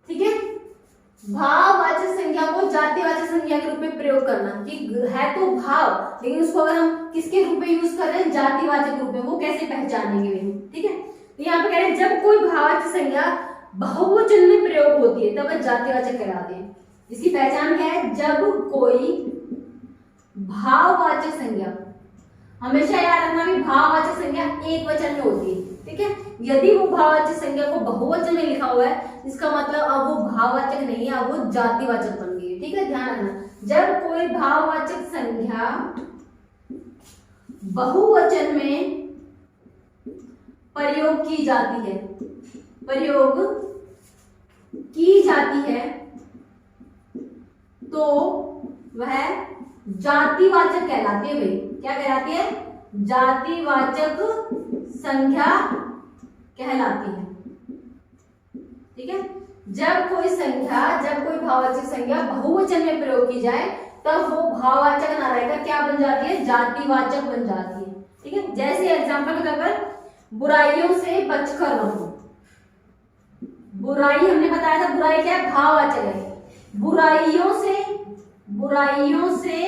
ठीक है, भाववाचक संज्ञा को जातिवाचक संज्ञा के रूप में प्रयोग करना कि है तो भाव, लेकिन उसको अगर हम किसके रूप में यूज कर रहे हैं, जातिवाचक रूप में, वो कैसे पहचानेंगे। ठीक है, तो यहाँ पे कह रहे हैं जब कोई भाववाचक संज्ञा बहुवचन में प्रयोग होती है तब वह जातिवाचक कहलाते हैं। इसकी पहचान क्या है, जब कोई भाववाचक संज्ञा, हमेशा याद रखना भी भाववाचक संज्ञा एक वचन में होती है। ठीक है, यदि वो भाववाचक संज्ञा को बहुवचन में लिखा हुआ है, इसका मतलब अब वो भाववाचक नहीं है, अब वो जातिवाचक बन गई है। ठीक है, ध्यान रखना, जब कोई भाववाचक संज्ञा बहुवचन में प्रयोग की जाती है, तो वह जातिवाचक कहलाती है। भाई क्या कहलाती है, जातिवाचक संज्ञा कहलाती है। ठीक है, जब कोई भाववाचक संज्ञा बहुवचन में प्रयोग की जाए तब वो भाववाचक ना रहकर क्या बन जाती है, जातिवाचक बन जाती है। ठीक है, जैसे एग्जांपल के तौर पर बुराइयों से बचकर रहो, बुराई हमने बताया था, बुराई क्या है, भाववाचक है, बुराइयों से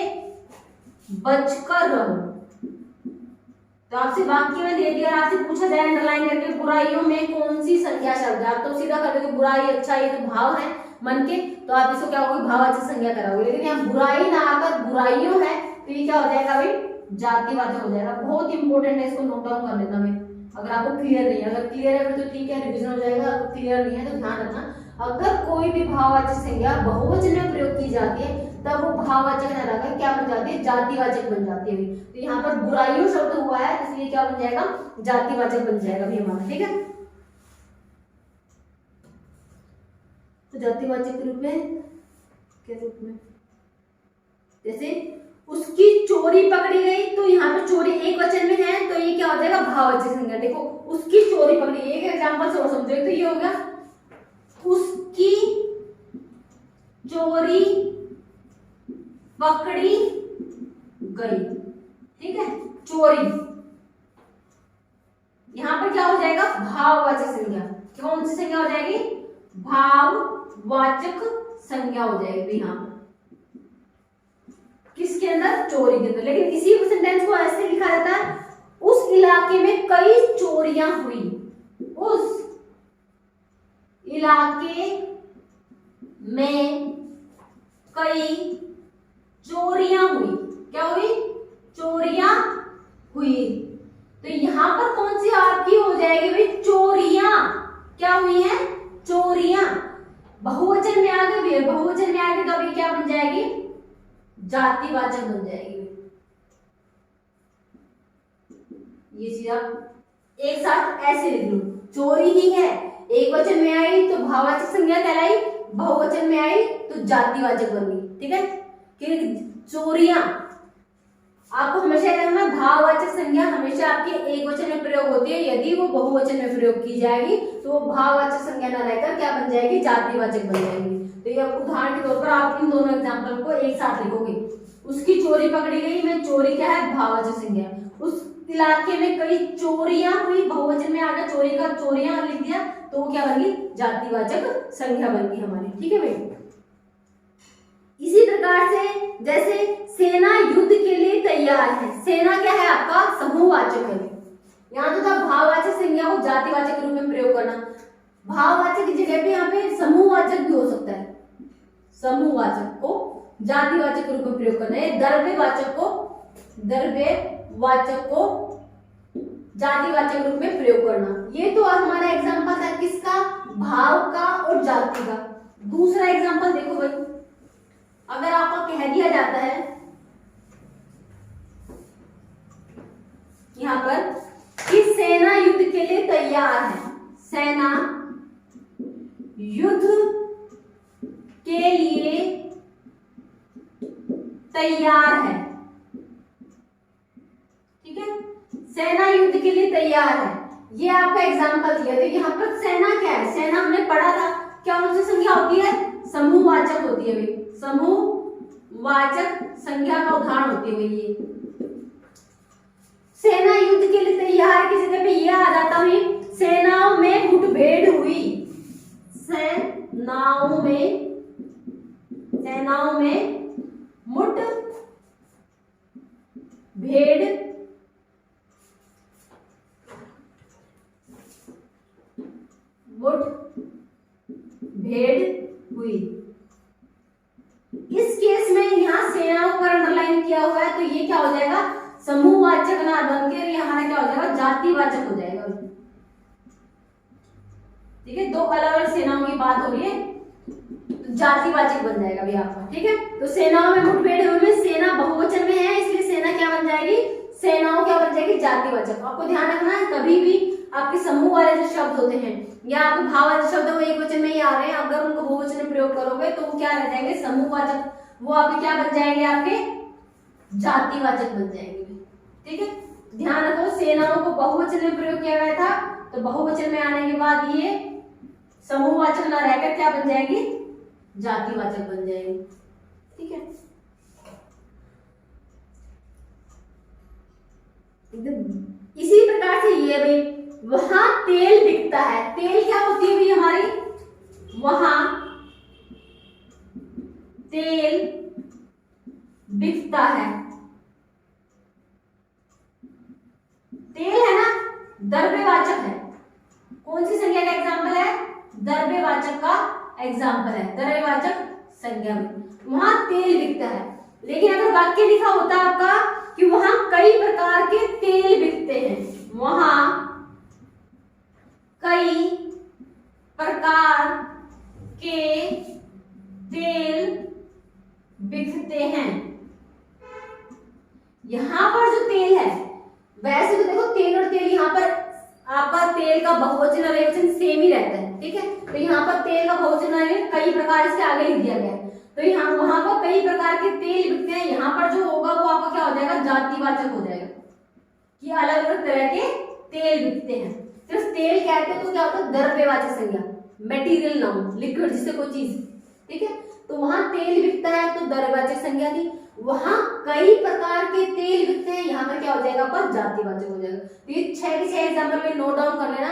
बचकर रहो। तो आपसे वाक्य में दे दिया, आपसे पूछा जाए अंडरलाइन करके बुराइयों में कौन सी संज्ञा शब्द है, आप तो सीधा कर दोगे बुराई, अच्छा ये तो भाव है मन के, तो आप इसको क्या होगी, भाववाचक संज्ञा कराओगे। लेकिन यहाँ बुराई ना आकर बुराइयों है तो ये क्या हो जाएगा भाई, जातिवाचक हो जाएगा। बहुत इंपॉर्टेंट है, इसको नोट डाउन कर लेना भाई, अगर आपको क्लियर नहीं है। अगर क्लियर है तो ठीक है, रिविजन हो जाएगा, अगर क्लियर नहीं है तो ध्यान रखना, अगर कोई भी भाववाचक संज्ञा बहुवचन में प्रयोग की जाती है तब वो भाववाचक न रहकर क्या बन जाती है, जातिवाचक बन जाती है। तो यहाँ पर बुराइयों शब्द हुआ है इसलिए क्या बन जाएगा, जातिवाचक बन जाएगा भी हमारा। ठीक है, तो जातिवाचक के रूप में क्या रूप में, जैसे उसकी चोरी पकड़ी गई, तो यहाँ पे चोरी एक वचन में है तो ये क्या हो जाएगा, भाववाचक संज्ञा। देखो उसकी चोरी पकड़ी, एक एग्जांपल से और समझो, तो ये हो गया उसकी चोरी पकड़ी गई। ठीक है, चोरी, यहां पर क्या हो जाएगा, भाववाचक संज्ञा। कौन सी संज्ञा हो जाएगी, भाववाचक संज्ञा हो जाएगी यहाँ पर। किसके अंदर? चोरी के अंदर। लेकिन इसी सेंटेंस को ऐसे लिखा जाता है, उस इलाके में कई चोरियां हुई, उस इलाके में कई चोरियां हुई। क्या हुई? चोरियां हुई। तो यहां पर कौन सी आपकी हो जाएगी भाई? चोरियां। क्या हुई है? चोरियां। बहुवचन में आ गई, बहुवचन में आ गई तो अभी क्या बन जाएगी? जातिवाचक बन जाएगी। ये चीज आप एक साथ ऐसे लिख लो, चोरी ही है, एक वचन में आई तो भाववाचक संज्ञा कहलाई, बहुवचन में आई तो जातिवाचक बन गई। ठीक है, कि चोरियां आपको हमेशा करना, भाववाचक संज्ञा हमेशा आपके एक वचन में प्रयोग होती है, यदि वो बहुवचन में प्रयोग की जाएगी तो वो भाववाचक संज्ञा न रहकर क्या बन जाएगी? जातिवाचक बन जाएगी। तो ये उदाहरण के तौर पर आप इन दोनों एग्जाम्पल को एक साथ लिखोगे। उसकी चोरी पकड़ी गई में चोरी क्या है? भाववाचक संज्ञा। उस इलाके में कई चोरियां हुई, बहुवचन में आकर चोरी का चोरियां लिख दिया तो वो क्या बन गई? जातिवाचक संज्ञा बन गई हमारी। ठीक है भाई। इसी प्रकार से जैसे सेना युद्ध के लिए तैयार है, सेना क्या है? आपका समूहवाचक है। यहाँ तो था भाववाचक संज्ञा को जातिवाचक रूप में प्रयोग करना, भाववाचक की जगह पे यहाँ पे समूहवाचक भी हो सकता है, समूहवाचक को जातिवाचक रूप में प्रयोग करना है, द्रव्यवाचक को जातिवाचक रूप में प्रयोग करना। ये तो हमारा एग्जांपल था किसका? भाव का और जाति का। दूसरा एग्जांपल देखो भाई, अगर आपको कह दिया जाता है यहां पर कि सेना युद्ध के लिए तैयार है, सेना युद्ध के लिए तैयार है। ठीक है, सेना युद्ध के लिए तैयार है, ये आपका एग्जाम्पल दिया। तो यहाँ पर सेना क्या है? सेना हमने पढ़ा था, क्या उनसे संज्ञा होती है? समूहवाचक होती है भाई, समूहवाचक संज्ञा का उदाहरण होती है भाई ये। सेना युद्ध के लिए तैयार की जगह पे ये आ जाता है, सेनाओं में मुठभेड़ हुई, सेनाओं में मुठभेड़ हुई। इस केस में यहाँ सेनाओं पर अंडरलाइन किया हुआ है तो ये क्या हो जाएगा? समूहवाचक ना बनकर ये हमारा क्या हो जाएगा? जातिवाचक हो जाएगा। ठीक है, दो अलग अलग सेनाओं की बात हो रही है तो जातिवाचक बन जाएगा भी आपका। ठीक है, तो सेनाओं में मुठभेड़ हुई में सेना बहुवचन में है, इसलिए सेना क्या बन जाएगी? सेनाओं क्या बन जाएगी? जातिवाचक। आपको ध्यान रखना है, कभी भी आपके समूह वाले जो शब्द होते हैं या आपके भाव वाले शब्द वो एक वचन में ही आ रहे हैं, अगर उनको बहुवचन में प्रयोग करोगे तो वो क्या रह जाएंगे? समूहवाचक। वो आपके क्या बन जाएंगे? आपके जातिवाचक बन जाएंगे। ठीक है, ध्यान रखो, सेनाओं को बहुवचन में प्रयोग किया गया था तो बहुवचन में आने के बाद ये समूहवाचक ना रहकर क्या बन जाएगी? जातिवाचक बन जाएगी। ठीक है, इसी प्रकार से ये भी वहां तेल बिकता है, तेल क्या होती है भी हमारी? वहां तेल बिकता है, तेल है ना, द्रव्यवाचक है। कौन सी संज्ञा का एग्जाम्पल है? द्रव्यवाचक का एग्जाम्पल है, द्रव्यवाचक संज्ञा में वहां तेल बिकता है। लेकिन अगर वाक्य लिखा होता आपका कि वहां कई प्रकार के तेल बिकते हैं, वहां कई प्रकार के तेल बिकते हैं। यहां पर जो तेल है, वैसे तो देखो तेल और तेल यहाँ पर आपका तेल का बहुवचन और एकवचन सेम ही रहता है। ठीक है, तो यहाँ पर तेल का बहुवचन और कई प्रकार इसके आगे लिख दिया गया है, तो यहाँ वहां पर कई प्रकार के तेल बिकते हैं। यहाँ पर जो होगा वो आपका क्या हो जाएगा? जातिवाचक हो जाएगा कि अलग अलग तरह के तेल बिकते हैं। सिर्फ तेल कहते हैं तो क्या होता है? द्रव्यवाचक संज्ञा, मटेरियल नाउन, लिक्विड जिससे कोई चीज। ठीक है, तो वहां तेल बिकता है तो द्रव्यवाचक संज्ञा थी, वहां कई प्रकार के तेल बिकते हैं, यहाँ पर क्या हो जाएगा? आपका जातिवाचक हो जाएगा। तो ये 6 के 6 एग्जाम्पल में नोट डाउन कर लेना।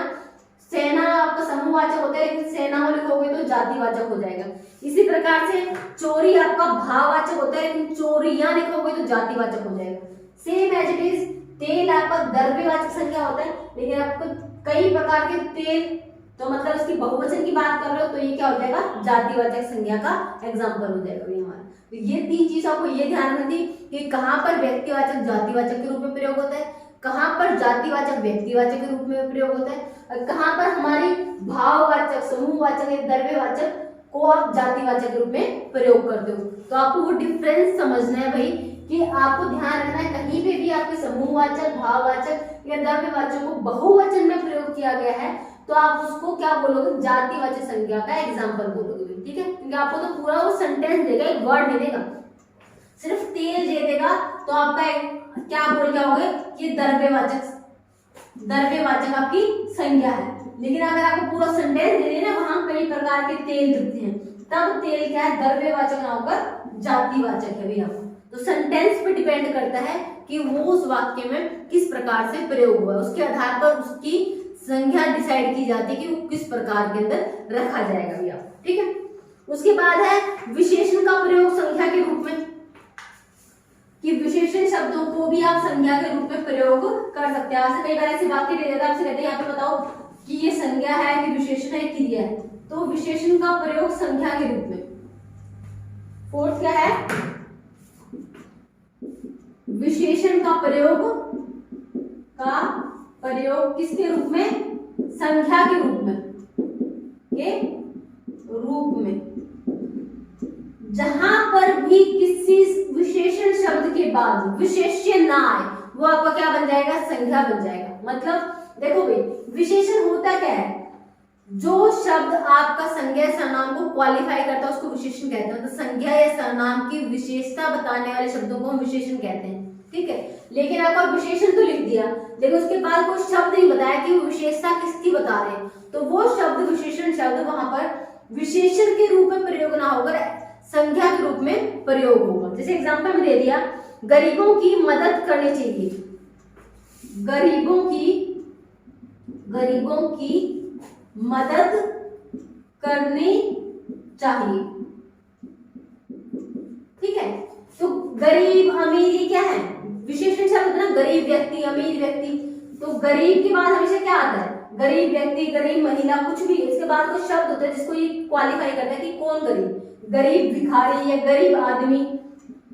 सेना आपका समूहवाचक होता है, लेकिन सेना में लिखोगे तो जातिवाचक हो जाएगा। इसी प्रकार से चोरी आपका भाववाचक होता है, लेकिन चोरियां लिखोगे तो जातिवाचक हो जाएगा। सेम एज इट इज तेल आपका द्रव्यवाचक संज्ञा होता है, लेकिन आपको कई प्रकार के तेल, तो मतलब इसकी बहुवचन की बात कर रहे हो तो ये क्या हो जाएगा, जातिवाचक संज्ञा का एग्जाम्पल हो जाएगा ये हमारा। तो ये तीन चीज आपको ये ध्यान रखनी कि कहाँ पर व्यक्तिवाचक जातिवाचक के रूप में प्रयोग होता है, कहाँ पर जातिवाचक व्यक्तिवाचक के रूप में प्रयोग होता है, और कहाँ पर हमारी भाववाचक समूहवाचक या द्रव्यवाचक को आप जातिवाचक के रूप में प्रयोग करते हो। तो आपको वो डिफरेंस समझना है भाई, कि आपको ध्यान रखना है कहीं पे भी आपके समूहवाचक भाववाचक या द्रव्यवाचक को बहुवचन में प्रयोग किया गया है तो आप उसको क्या बोलोगे, जातिवाचक संज्ञा का एग्जाम्पल बोलोगे। ठीक है, क्योंकि आपको तो पूरा वो सेंटेंस देगा, एक वर्ड नहीं देगा, सिर्फ तेल दे देगा तो आपका क्या बोल जाओगे, ये द्रव्यवाचक आपकी संज्ञा है। लेकिन अगर आपको पूरा सेंटेंस दे देना वहां कई प्रकार के तेल दिखते हैं, तब तेल क्या है, द्रव्यवाचक ना होकर जातिवाचक है भैया। तो सेंटेंस पे डिपेंड करता है कि वो उस वाक्य में किस प्रकार से प्रयोग हुआ है, उसके आधार पर उसकी संज्ञा डिसाइड की जाती है कि वो किस प्रकार के अंदर रखा जाएगा भैया। ठीक है, उसके बाद है विशेषण का प्रयोग संज्ञा के रूप में, कि विशेषण शब्दों को भी आप संज्ञा के रूप में प्रयोग कर सकते हैं। आपसे कई बार ऐसे वाक्य दे देता है, आपसे कहते हैं यहाँ पे बताओ कि ये संज्ञा है कि विशेषण है, क्रिया है, तो विशेषण का प्रयोग संज्ञा के रूप में। फोर्थ क्या है, विशेषण का प्रयोग किसके रूप में, संख्या के रूप में, जहां पर भी किसी विशेषण शब्द के बाद विशेष्य ना आए वो आपका क्या बन जाएगा, संज्ञा बन जाएगा। मतलब देखो भाई, विशेषण होता क्या है, जो शब्द आपका संज्ञा सर्वनाम को क्वालिफाई करता है उसको विशेषण कहते हैं। तो संज्ञा या सर्वनाम की विशेषता बताने वाले शब्दों को हम विशेषण कहते हैं। ठीक है, लेकिन आपका विशेषण तो लिख दिया, लेकिन उसके बाद कोई शब्द नहीं बताया कि वो विशेषता किसकी बता रहे हैं, तो वो शब्द विशेषण शब्द वहां पर विशेषण के रूप में प्रयोग ना होकर संज्ञा के रूप में प्रयोग होगा। जैसे एग्जांपल में दे दिया, गरीबों की मदद करनी चाहिए, गरीबों की मदद करनी चाहिए। ठीक है, तो गरीब अमीर ये क्या है, विशेषण शब्द ना, गरीब व्यक्ति अमीर व्यक्ति। तो गरीब के बाद हमेशा क्या आता है, गरीब व्यक्ति, गरीब महिला, कुछ भी इसके बाद कुछ शब्द होता है जिसको ये क्वालिफाई करता है कि कौन गरीब, गरीब भिखारी या गरीब आदमी।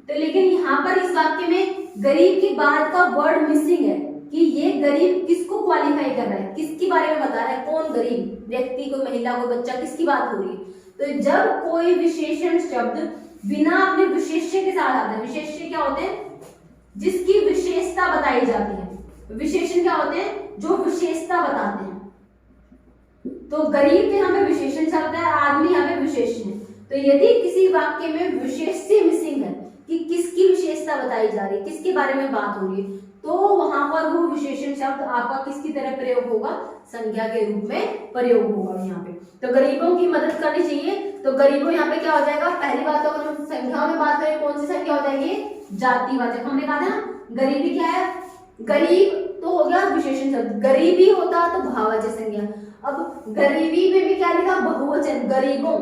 तो लेकिन यहाँ पर इस वाक्य में गरीब के बाद का वर्ड मिसिंग है, कि ये गरीब किसको क्वालिफाई कर रहा है, किसके बारे में बता रहा है, कौन गरीब, व्यक्ति को, महिला को, बच्चा, किसकी बात हो रही है। तो जब कोई विशेषण शब्द बिना अपने विशेष्य के साथ आता है, विशेष्य क्या होते हैं, जिसकी विशेषता बताई जाती है, विशेषण क्या होते हैं, जो विशेषता बताते हैं। तो गरीब यहाँ पे विशेषण शब्द है, आदमी यहाँ पे विशेषण है। तो यदि किसी वाक्य में विशेष्य मिसिंग है कि किसकी विशेषता बताई जा रही है, किसके बारे में बात हो रही है, तो वहां पर वो विशेषण शब्द आपका किसकी तरह प्रयोग होगा, संज्ञा के रूप में प्रयोग होगा यहाँ पे। तो गरीबों की मदद करनी चाहिए, तो गरीबों यहाँ पे क्या हो जाएगा, पहली बात तो अगर हम संज्ञा में बात करें कौन सी संज्ञा हो जाएगी, जातिवाचक। हमने कहा था ना, गरीबी क्या है, गरीब तो हो गया विशेषण शब्द, गरीबी होता तो भाववाचक संज्ञा। अब गरीबी में भी क्या लिखा, बहुवचन, गरीबों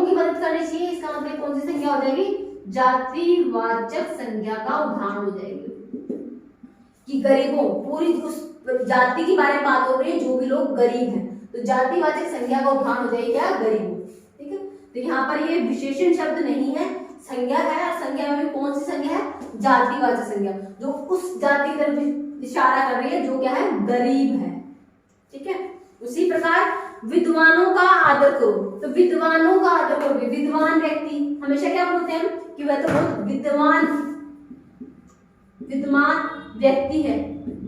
की मदद करनी चाहिए, इसका मतलब कौन सी संज्ञा हो जाएगी, जातिवाचक संज्ञा का उदाहरण हो जाएगी, कि गरीबों, पूरी उस जाति के बारे में बात हो रही है, जो भी लोग गरीब हैं, तो जातिवाचक संज्ञा का उदाहरण हो जाएगी क्या, गरीबों। ठीक है, तो यहाँ पर ये विशेषण शब्द नहीं है, संज्ञा है, और संज्ञा में कौन सी संज्ञा है, जातिवाचक संज्ञा, जो उस जाति की तरफ इशारा कर रही है जो क्या है, गरीब है। ठीक है, उसी प्रकार विद्वानों का आदर करो, तो विद्वानों का आदर करोगे, विद्वान व्यक्ति हमेशा क्या बोलते हैं कि वह तो बहुत विद्वान व्यक्ति है,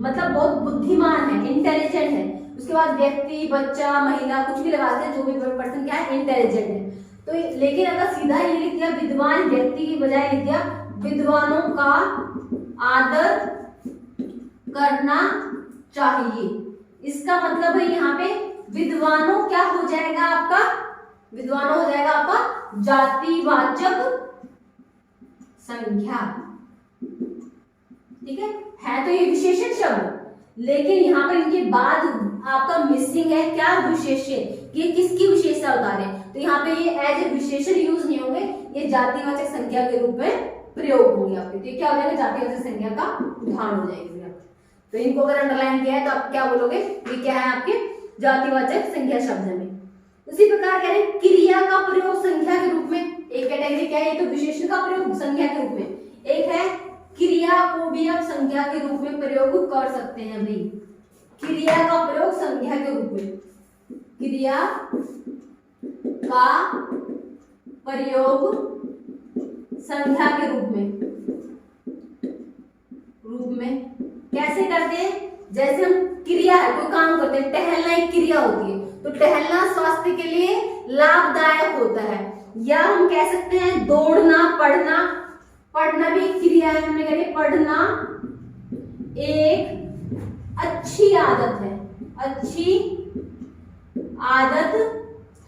मतलब बहुत बुद्धिमान है, इंटेलिजेंट है। उसके बाद व्यक्ति, बच्चा, महिला, कुछ भी लगाते हैं, जो भी पर्सन क्या है, इंटेलिजेंट है। तो लेकिन अगर सीधा ये लिख दिया विद्वान व्यक्ति की बजाय लिख दिया विद्वानों का आदर करना चाहिए, इसका मतलब है यहाँ पे विद्वानों क्या हो जाएगा आपका, विद्वानों हो जाएगा आपका जातिवाचक संज्ञा। ठीक है तो ये विशेषण शब्द, लेकिन यहाँ पर इनके बाद आपका मिसिंग है क्या, विशेषण, ये किसकी विशेषता बता रहे हैं, तो यहाँ पे ये एज ए विशेषण यूज नहीं होंगे, ये जातिवाचक संख्या के रूप में प्रयोग होंगे आपके। तो क्या हो जाएगा, जातिवाचक संख्या का उदाहरण हो जाएगी। तो इनको अगर अंडरलाइन किया है तो आप क्या बोलोगे, ये क्या है आपके जातिवाचक संख्या शब्द में। उसी प्रकार कह रहे हैं क्रिया का प्रयोग संख्या के रूप में, एक कैटेगरी क्या है, ये तो विशेषण का प्रयोग संख्या के रूप में, एक है क्रिया को भी आप संख्या के रूप में प्रयोग कर सकते हैं भाई, क्रिया का प्रयोग संख्या के रूप में, क्रिया का प्रयोग संख्या के रूप में कैसे करते हैं, जैसे हम क्रिया है, कोई काम करते हैं, टहलना एक क्रिया होती है, तो टहलना स्वास्थ्य के लिए लाभदायक होता है, या हम कह सकते हैं दौड़ना, पढ़ना, पढ़ना भी एक क्रिया है, हमने कहा पढ़ना एक अच्छी आदत है, अच्छी आदत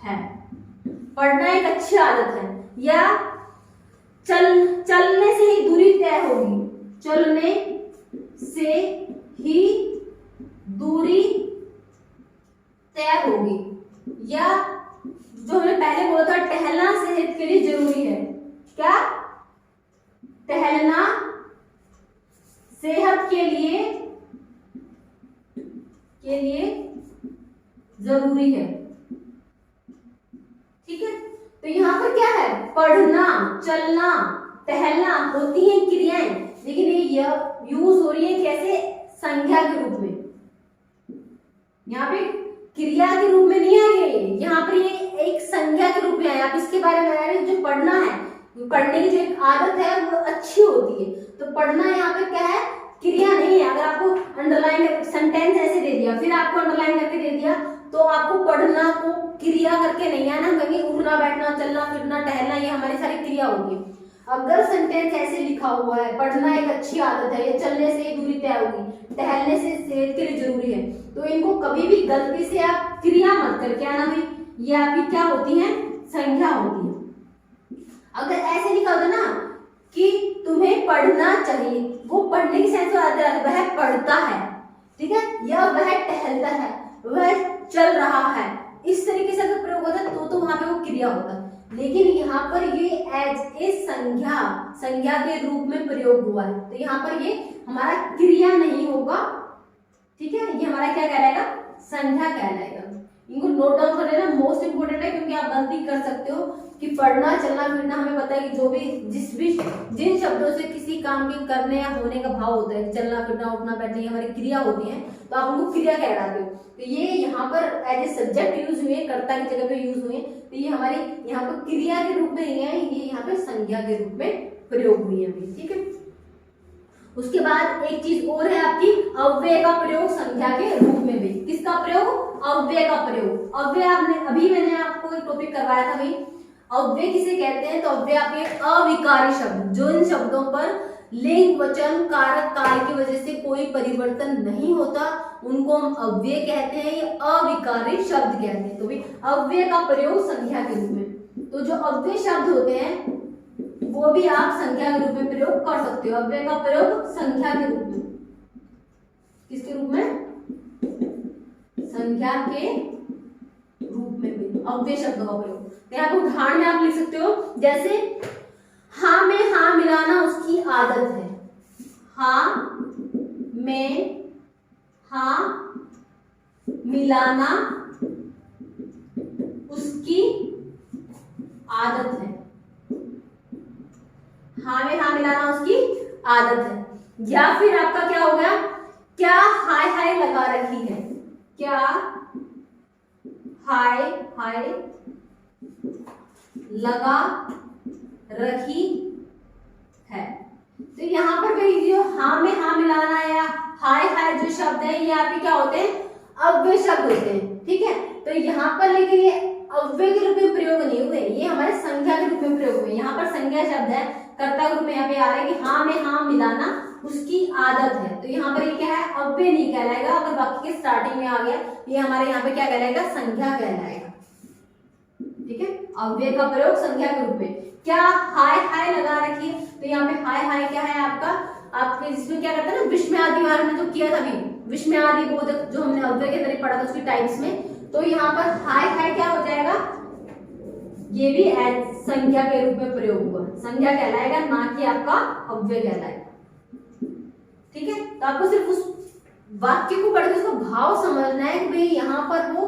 है, पढ़ना एक अच्छी आदत है, या चलने से ही दूरी तय होगी, चलने से ही दूरी तय होगी, या जो हमने पहले बोला था टहलना सेहत के लिए जरूरी है, क्या, टहलना सेहत के लिए जरूरी है, ठीक है। तो यहाँ पर क्या है, पढ़ना, चलना, टहलना होती हैं क्रियाएं, लेकिन ये यूज हो रही है कैसे, संख्या के रूप में, यहाँ पे क्रिया के रूप में नहीं आएंगे, यहाँ पर ये एक संज्ञा के रूप में आए। आप इसके बारे में बता रहे हैं, जो पढ़ना है, पढ़ने की जो एक आदत है वो अच्छी होती है, तो पढ़ना यहाँ पे क्या है, क्रिया नहीं है। अगर आपको अंडरलाइन सेंटेंस ऐसे दे दिया, फिर आपको अंडरलाइन करके दे दिया, तो आपको पढ़ना को क्रिया करके नहीं आना, कहीं उठना, बैठना, चलना, फिरना, टहलना, ये हमारी सारी क्रिया होगी। अगर सेंटेंस ऐसे लिखा हुआ है, पढ़ना एक अच्छी आदत है, ये चलने से दूरी तय होगी, टहलने से सेहत के लिए जरूरी है, तो इनको कभी भी गलती से आप क्रिया मत करके आना भाई, ये आपकी क्या होती है, संख्या होती है। अगर ऐसे लिखा होता ना कि तुम्हें पढ़ना चाहिए, वो पढ़ने की सेंस वह पढ़ता है, ठीक है, या वह टहलता है, वह चल रहा है, इस तरीके से अगर प्रयोग होता तो वहां पे वो क्रिया होता। लेकिन यहाँ पर ये एज ए संज्ञा के रूप में प्रयोग हुआ है, तो यहाँ पर ये हमारा क्रिया नहीं होगा, ठीक है, ये हमारा क्या कहलाएगा, संज्ञा कहलाएगा। इनको नोट डाउन कर लेना, मोस्ट इंपोर्टेंट है, क्योंकि आप गलती कर सकते हो कि पढ़ना, चलना, फिरना, हमें पता है कि जो भी जिन शब्दों से किसी काम के करने या होने का भाव होता है, चलना, फिरना, उठना, बैठना, ये हमारी क्रिया होती है, तो आप उनको क्रिया कहलाते हो। तो ये यहाँ पर एज ए सब्जेक्ट यूज हुए, कर्ता की जगह पे यूज हुए, तो ये हमारी यहाँ पर क्रिया के रूप में नहीं है, ये यहाँ पे संज्ञा के रूप में प्रयोग हुई है, ठीक है। उसके बाद एक चीज और है आपकी, अव्यय का प्रयोग संख्या के रूप में भी। किसका प्रयोग, अव्यय का प्रयोग। अव्यय आपने अभी मैंने आपको एक टॉपिक करवाया था भाई, अव्यय किसे कहते हैं, तो अव्यय आपके अविकारी शब्द, जो इन शब्दों पर लिंग, वचन, कारक, काल की वजह से कोई परिवर्तन नहीं होता, उनको हम अव्यय कहते हैं, ये अविकारी शब्द कहते हैं। तो भाई अव्यय का प्रयोग संख्या के रूप में, तो जो अव्यय शब्द होते हैं वो भी आप संख्या के रूप में प्रयोग कर सकते हो। अव्यय का प्रयोग संख्या के रूप में, किसके रूप में, संख्या के रूप में भी अव्यय शब्दों का प्रयोग। यहाँ पे उदाहरण में आप लिख सकते हो, जैसे हाँ में हाँ मिलाना उसकी आदत है, हाँ में हाँ मिलाना उसकी आदत है, हाँ में हाँ मिलाना उसकी आदत है। या फिर आपका क्या हो गया, क्या हाय हाय लगा रखी है, क्या हाय हाय लगा रखी है। तो यहाँ पर भी जो हाँ में हाँ मिलाना या हाय हाय जो शब्द है, ये आपके क्या होते हैं, अव्यय शब्द होते हैं, ठीक है। तो यहाँ पर लेकिन ये अव्यय के रूप में प्रयोग नहीं हुए, ये हमारे संख्या के रूप में प्रयोग हुए। यहाँ पर संज्ञा शब्द है, कर्ता ग्रुप में यहाँ पे आ रहा है कि हाँ में हाँ मिलाना उसकी आदत है, तो यहाँ पर ये क्या है, अव्यय नहीं कहलाएगा। अगर बाकी के स्टार्टिंग में आ गया, ये हमारे यहाँ पे क्या कहलाएगा, संज्ञा कहलाएगा, ठीक है। अव्यय का प्रयोग संज्ञा के रूप में, क्या हाय हाय लगा रखी है, तो यहाँ पे हाय हाय क्या है आपका, आपके जिसमें क्या करते हैं ना, विस्मय आदि में जो किया था अभी, विस्मयादि बोधक जो हमने अव्यय के अंदर पढ़ा था उसकी टाइप्स में। तो यहाँ पर हाय क्या हो जाएगा, ये भी संख्या के रूप में प्रयोग हुआ, संख्या कहलाएगा, ना कि आपका अव्यय कहलाएगा। ठीक है, तो आपको सिर्फ उस वाक्य को पढ़ के उसका भाव समझना है कि भाई यहाँ पर वो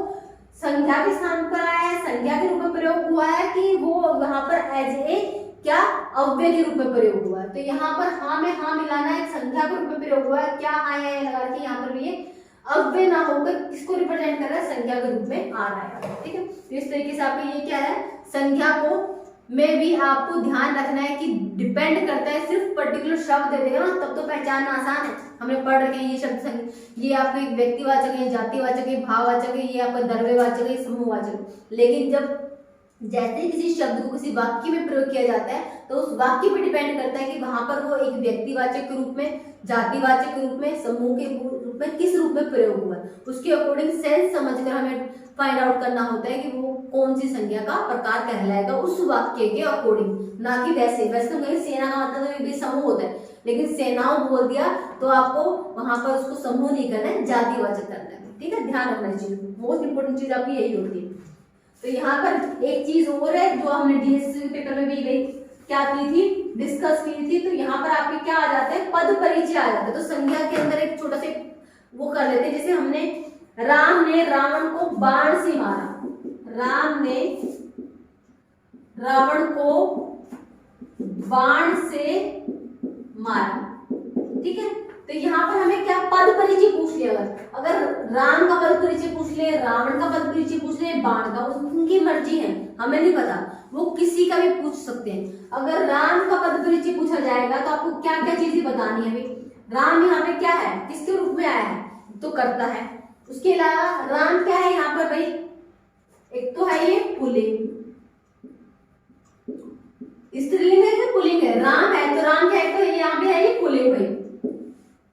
संख्या के स्थान पर आया है, संख्या के रूप में प्रयोग हुआ है, कि वो यहाँ पर एज ए क्या अव्यय के रूप में प्रयोग हुआ है। तो यहाँ पर हाँ में हाँ मिलाना है, संख्या के रूप में प्रयोग हुआ है, क्या हाँ है लगा के यहाँ पर ये अव्यय ना होकर किसको रिप्रेजेंट कर रहा है, संख्या के रूप में आ रहा है। ठीक है, तो इस तरीके से आपको ये क्या है, संख्या को में भी आपको ध्यान रखना है कि डिपेंड करता है, सिर्फ पर्टिकुलर शब्द दे देगा ना तब तो पहचानना आसान है, हमने पढ़ रखे ये शब्द, ये आपका एक व्यक्तिवाचक है, जातिवाचक है, भाववाचक है, ये आपका द्रव्यवाचक है, समूहवाचक है। लेकिन जब जैसे किसी शब्द को किसी वाक्य में प्रयोग किया जाता है तो उस वाक्य पे डिपेंड करता है कि वहां पर वो एक व्यक्तिवाचक के रूप में, जातिवाचक के रूप में, समूह के रूप में, किस रूप में प्रयोग हुआ है, उसके अकॉर्डिंग सेंस समझकर हमें फाइंड आउट करना होता है कि वो कौन सी संज्ञा का प्रकार कहलाएगा उस वाक्य के अकॉर्डिंग, ना कि वैसे तो कहीं सेना का मतलब तो भी समूह होता है, लेकिन सेनाओं बोल दिया तो आपको वहां पर उसको समूह नहीं करना है, जातिवाचक करना है। ठीक है, ध्यान रखना चाहिए, मोस्ट इंपोर्टेंट चीज आपकी यही होती है। तो यहाँ पर एक चीज और है जो हमने डीएससी पेपर में भी गई क्या की थी, डिस्कस की थी। तो यहाँ पर आपके क्या आ जाते हैं, पद परिचय आ जाते हैं। तो संज्ञा के अंदर एक छोटा सा वो कर लेते हैं, जैसे हमने राम ने रावण को बाण से मारा, राम ने रावण को बाण से मारा। ठीक है, तो यहाँ पर हमें क्या पद परिचय पूछ लिया, अगर राम का पद परिचय पूछ ले, रावण का पद परिचय पूछ ले, बाण का, उनकी मर्जी है, हमें नहीं पता, वो किसी का भी पूछ सकते हैं। अगर राम का पद परिचय पूछा जाएगा तो आपको क्या क्या चीजें बतानी है। भाई राम यहाँ पे क्या है, किसके रूप में आया है, तो करता है। उसके अलावा राम क्या है यहाँ पर, भाई एक तो है ये पुल्लिंग, स्त्रीलिंग है कि पुल्लिंग है, राम है तो राम क्या है, तो यहाँ पे है ये पुल्लिंग भाई।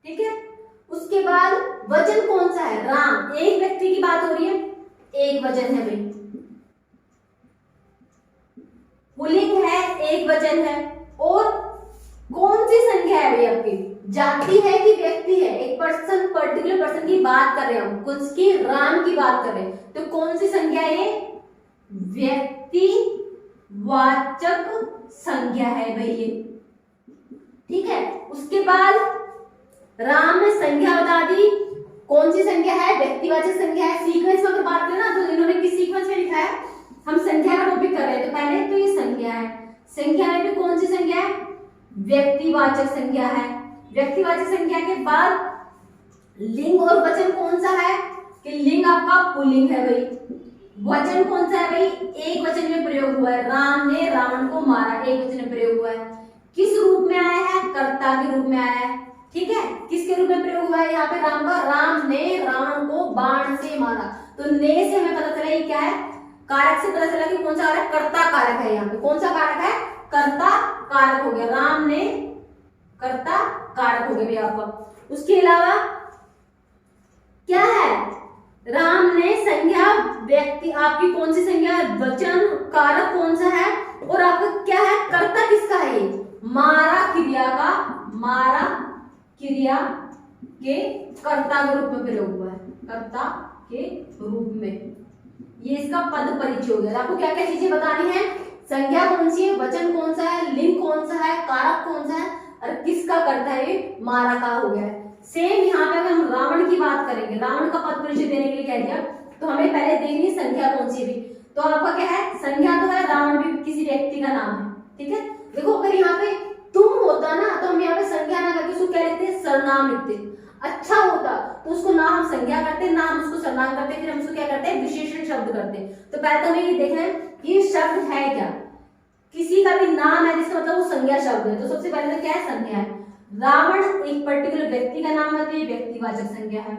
ठीक है, उसके बाद वचन कौन सा है, राम, एक व्यक्ति की बात हो रही है, एक वचन है भाई, पुल्लिंग है, एक वचन है। और कौन सी संख्या है भाई आपकी, जाति है कि व्यक्ति है, एक पर्सन, पर्टिकुलर पर्सन की बात कर रहे हैं हम, कुछ की राम की बात कर रहे हैं, तो कौन सी संख्या है ये, व्यक्ति वाचक संज्ञा है भाई ये। ठीक है, उसके बाद राम ने संज्ञा बता दी, कौन सी संज्ञा है, व्यक्तिवाचक संज्ञा है। सीक्वेंस में अगर बात करें ना तो इन्होंने किस सीक्वेंस में लिखा है, हम संख्या का टॉपिक कर रहे हैं, तो पहले तो ये संज्ञा है, संख्या में भी कौन सी संज्ञा है, व्यक्तिवाचक संज्ञा है। व्यक्तिवाचक संज्ञा के बाद लिंग और वचन कौन सा है, कि लिंग आपका पुल्लिंग है भाई, वचन कौन सा है भाई, एक वचन में प्रयोग हुआ है, राम ने रावण को मारा, एक वचन में प्रयोग हुआ है। किस रूप में आया है, कर्ता के रूप में आया है। ठीक है, किसके रूप में प्रयोग हुआ है यहाँ पे, राम का, राम ने रावण को बाण से मारा। तो ने से हमें पता चला ये क्या है, कारक से पता चला कि कौन सा कारक, कर्ता कारक है। यहाँ पे कौन सा कारक है, कर्ता कारक हो गया, राम ने कर्ता कारक हो गया भैया आपका। उसके अलावा क्या है, राम ने संज्ञा, व्यक्ति आपकी कौन सी संज्ञा, वचन, कारक कौन सा है, और आपका क्या है, कर्ता किसका है, ये मारा क्रिया का, मारा क्रिया के कर्ता के रूप में प्रयोग हुआ है, कर्ता के रूप में। ये इसका पद परिचय हो गया। आपको क्या क्या चीजें बतानी है, संज्ञा कौन सी है, वचन कौन सा है, लिंग कौन सा है, कारक कौन सा है, और किसका कर्ता है, ये मारा का हो गया है। सेम यहाँ पे अगर हम रावण की बात करेंगे, रावण का पद परिचय देने के लिए कह दिया, तो हमें पहले देखनी संख्या कौन सी भी। तो आपका क्या है, संज्ञा तो है, रावण भी किसी व्यक्ति का नाम है। ठीक है, देखो अगर यहाँ पे तुम होता ना तो हम यहाँ पे संज्ञा ना करके उसको क्या लिखते, सर्वनाम लिखते। अच्छा होता तो उसको ना हम संज्ञा करते, ना हम उसको सर्वनाम करते, फिर हम उसको क्या करते हैं, विशेषण शब्द करते। तो पहले तो हमें ये देखना है कि ये शब्द है क्या, किसी का भी नाम है जिसका मतलब वो संज्ञा शब्द है। तो सबसे पहले तो क्या है, संज्ञा है। रावण एक पर्टिकुलर व्यक्ति का नाम है, तो ये व्यक्तिवाचक संज्ञा है।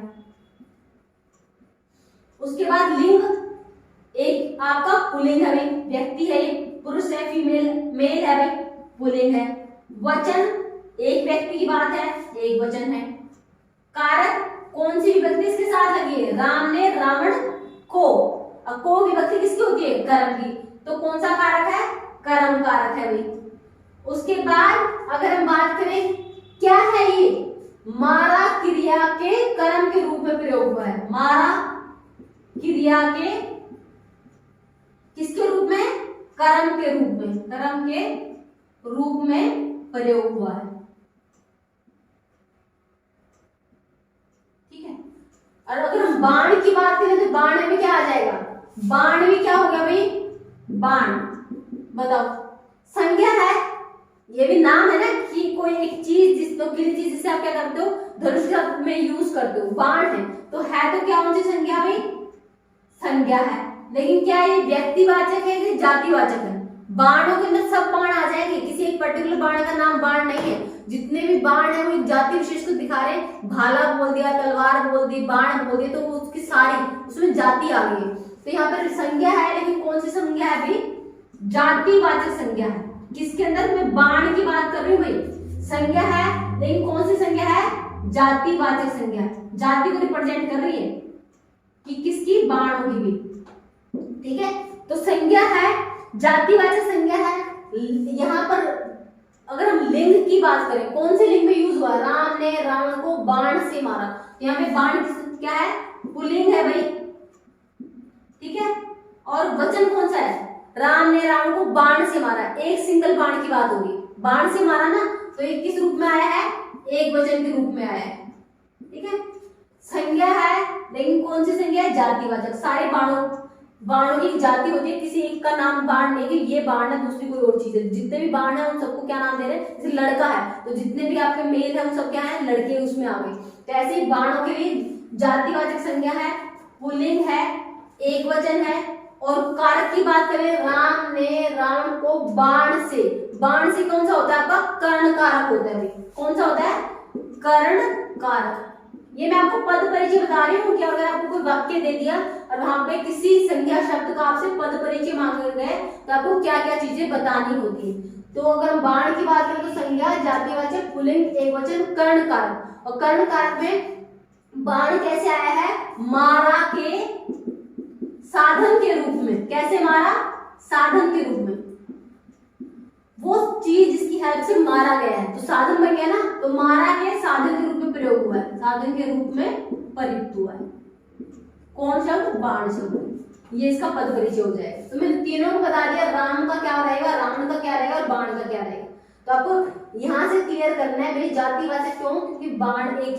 उसके बाद लिंग, एक आपका पुल्लिंग है भाई, व्यक्ति है, पुरुष है, फीमेल, मेल है भाई, पुल्लिंग है। वचन, एक व्यक्ति की बात है, एक वचन है। कारक, कौन सी विभक्ति इसके साथ लगी है, राम ने रावण को, अब को विभक्ति किसकी होती है, कर्म की, तो कौन सा कारक है, कर्म कारक है भाई। उसके बाद अगर हम बात करें क्या है ये, मारा क्रिया के कर्म के रूप में प्रयोग हुआ है। मारा क्रिया के किसके रूप में? कर्म के रूप में, कर्म के रूप में प्रयोग हुआ है। ठीक है। और अगर हम बाण की बात करें तो बाण में क्या आ जाएगा? बाण में क्या हो गया भाई? बाण। बताओ, संज्ञा है, ये भी नाम है ना कि कोई एक चीज जिससे आप क्या करते हो? धनुष में यूज करते हो। बाण है तो क्या कौन सी संज्ञा भाई? संज्ञा है। लेकिन क्या ये व्यक्तिवाचक है कि जातिवाचक है? बाणों के अंदर सब बाण आ जाएंगे, किसी एक पर्टिकुलर बाण का नाम बाण नहीं है। जितने भी बाण है वो एक जाति विशेष को दिखा रहे हैं। भाला बोल दिया, तलवार बोल दी, बाण बोल दिया, तो वो उसकी सारी उसमें जाति आ गई है। तो यहाँ पर संज्ञा है, लेकिन कौन सी संज्ञा है भाई? जातिवाचक संज्ञा है। किसके अंदर? मैं बाण की बात कर रही हूँ भाई। संज्ञा है, लेकिन कौन सी संज्ञा है? जातिवाचक संज्ञा है। जाति को रिप्रेजेंट कर रही है कि किसकी? बाणों की भी। ठीक है, तो संज्ञा है, जातिवाचक संज्ञा है। यहाँ पर अगर हम लिंग की बात करें, कौन से लिंग में यूज हुआ? राम ने रावण को बाण से मारा। यहाँ पे बाण क्या है? पुल्लिंग है भाई। ठीक है, और वचन कौन सा है? राम ने रावण को बाण से मारा। एक सिंगल बाण की बात होगी। बाण से मारा ना, तो ये किस रूप में आया है? एक वचन के रूप में आया है। ठीक है, संज्ञा है, लेकिन कौन सी संज्ञा है? जातिवाचक। सारे बाणों की जाति होती है, किसी एक का नाम बाण नहीं कि ये बाण है, दूसरी कोई और चीज है। जितने भी बाण है उन सबको क्या नाम दे रहे हैं? जैसे लड़का है तो जितने भी आपके मेल है उन सब क्या है? लड़के उसमें आ गए। तो ऐसे ही बाणों के लिए जातिवाचक संज्ञा है, पुल्लिंग है, एक वचन है। और कारक की बात करें, राम ने रावण को बाण से। बाण से कौन सा होता है आपका? कर्ण कारक होता है। कौन सा होता है? कर्ण कारक। ये मैं आपको पद परिचय बता रही हूँ कि अगर आपको कोई वाक्य दे दिया और वहां पे किसी संज्ञा शब्द का आपसे पद परिचय मांगे गए तो आपको क्या क्या चीजें बतानी होती है। तो अगर हम बाण की बात करें तो संज्ञा, जातिवाचक, पुल्लिंग, एकवचन, कर्ण कारक। और कर्ण कारक में बाण कैसे आया है? मारा के साधन के रूप में। कैसे मारा? साधन के रूप में। वो चीज जिसकी हेल्प से मारा गया है तो साधन बन गया ना, तो मारा के साधन के रूप में प्रयोग हुआ है, साधन के रूप में प्रयुक्त हुआ है। कौन शब्द? बाण शब्द। ये इसका पद परिचय हो जाएगा। तो मैंने तीनों को बता दिया, राम का क्या रहेगा, रावण का क्या रहेगा और बाण का क्या रहेगा। तो आपको यहाँ से क्लियर करना है भाई जातिवाचक क्यों? क्योंकि बाण एक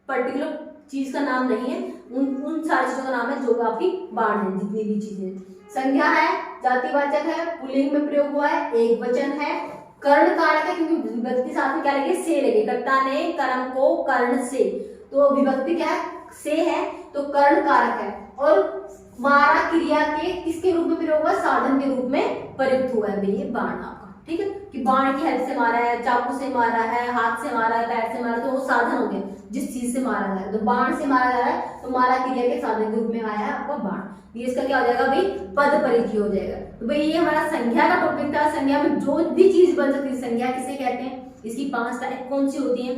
पर्टिकुलर चीज का नाम नहीं है, उन सारी चीजों का नाम है जो आपकी बाण है। जितनी भी चीजें, संज्ञा है, जातिवाचक है, पुल्लिंग में प्रयोग हुआ है, एक वचन है, कर्ण कारक है क्योंकि विभक्ति साथ में क्या लगे? से लगे। कर्ता ने कर्म को कर्ण से, तो विभक्ति क्या है? से है, तो कर्ण कारक है। और मारा क्रिया के किसके रूप में प्रयोग हुआ? साधन के रूप में प्रयुक्त हुआ है भाई ये बाण आपका। ठीक है, कि बाण की हेल्प से मारा है, चाकू से मारा है, हाथ से मारा है, पैर से मारा, तो वो साधन हो गया जिस चीज से मारा जा रहा है। तो बाण से मारा जा रहा है तो मारा क्रिया के साधन के रूप में आया है आपका बाण। ये इसका क्या हो जाएगा भाई? पद परिचय हो जाएगा। तो भाई ये हमारा संज्ञा का टॉपिक था। संज्ञा में जो भी चीज बन सकती है, संज्ञा किसे कहते हैं, इसकी 5 टाइप कौन सी होती है,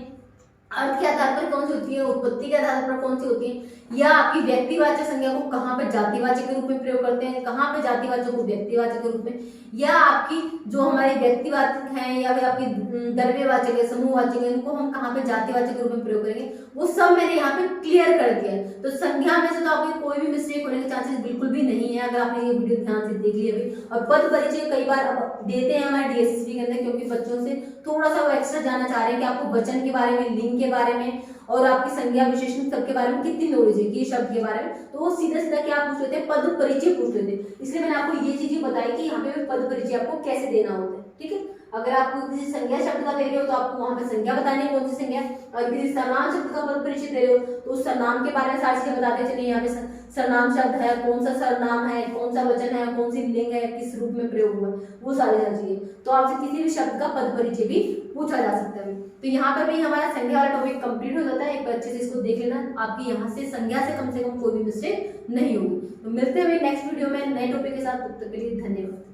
अर्थ के आधार पर कौन सी होती है, उत्पत्ति के आधार पर कौन सी होती है, या आपकी व्यक्तिवाचक संज्ञा को कहाँ पे जातिवाचक के रूप में प्रयोग करते हैं, कहाँ पे जातिवाचक को व्यक्तिवाचक के रूप में, या आपकी जो हमारे व्यक्तिवाचक हैं या फिर आपकी द्रव्यवाचक है, समूहवाचक है, इनको हम कहाँ पे जातिवाचक के रूप में प्रयोग करेंगे, वो सब मैंने यहाँ पे क्लियर कर दिया। तो संज्ञा में से तो आपकी कोई भी मिस्टेक होने के चांसेस बिल्कुल भी नहीं है अगर आपने ये वीडियो ध्यान से देख लिया अभी। और पद परिचय कई बार अब देते हैं हमारे डीएसएसबी के अंदर, क्योंकि बच्चों से थोड़ा सा वो एक्स्ट्रा जानना चाह रहे हैं कि आपको वचन के बारे में, लिंग के बारे में और आपकी संज्ञा विशेषण सबके बारे में कितनी नॉलेज है, कि शब्द के बारे में। तो वो सीधा सीधा क्या पूछ लेते हैं? पद परिचय पूछ लेते हैं। इसलिए मैंने आपको ये चीजें बताई कि यहाँ पे पद परिचय आपको कैसे देना होता है। ठीक है, अगर आपको किसी संज्ञा शब्द का दे रहे हो तो आपको वहां पे संज्ञा बतानी है कौन सी संज्ञा, और किसी सर्वनाम शब्द का पद परिचय दे रहे हो तो उस सर्वनाम के बारे में सारी चीजें बताते चलिए। यहाँ पे सर्वनाम शब्द है, कौन सा सर्वनाम है, कौन सा वचन है, कौन सी लिंग है, किस रूप में प्रयोग हुआ, वो सारी चीजें। तो आपसे किसी भी शब्द का पद परिचय भी पूछा जा सकता है। तो यहाँ पर भी हमारा संज्ञा वाला टॉपिक कंप्लीट हो जाता है। एक अच्छे से इसको देख लेना, आपकी यहाँ से संज्ञा से कम कोई भी मिस्टेक नहीं होगी। तो मिलते हैं नेक्स्ट वीडियो में नए टॉपिक के साथ, तब तक के लिए धन्यवाद।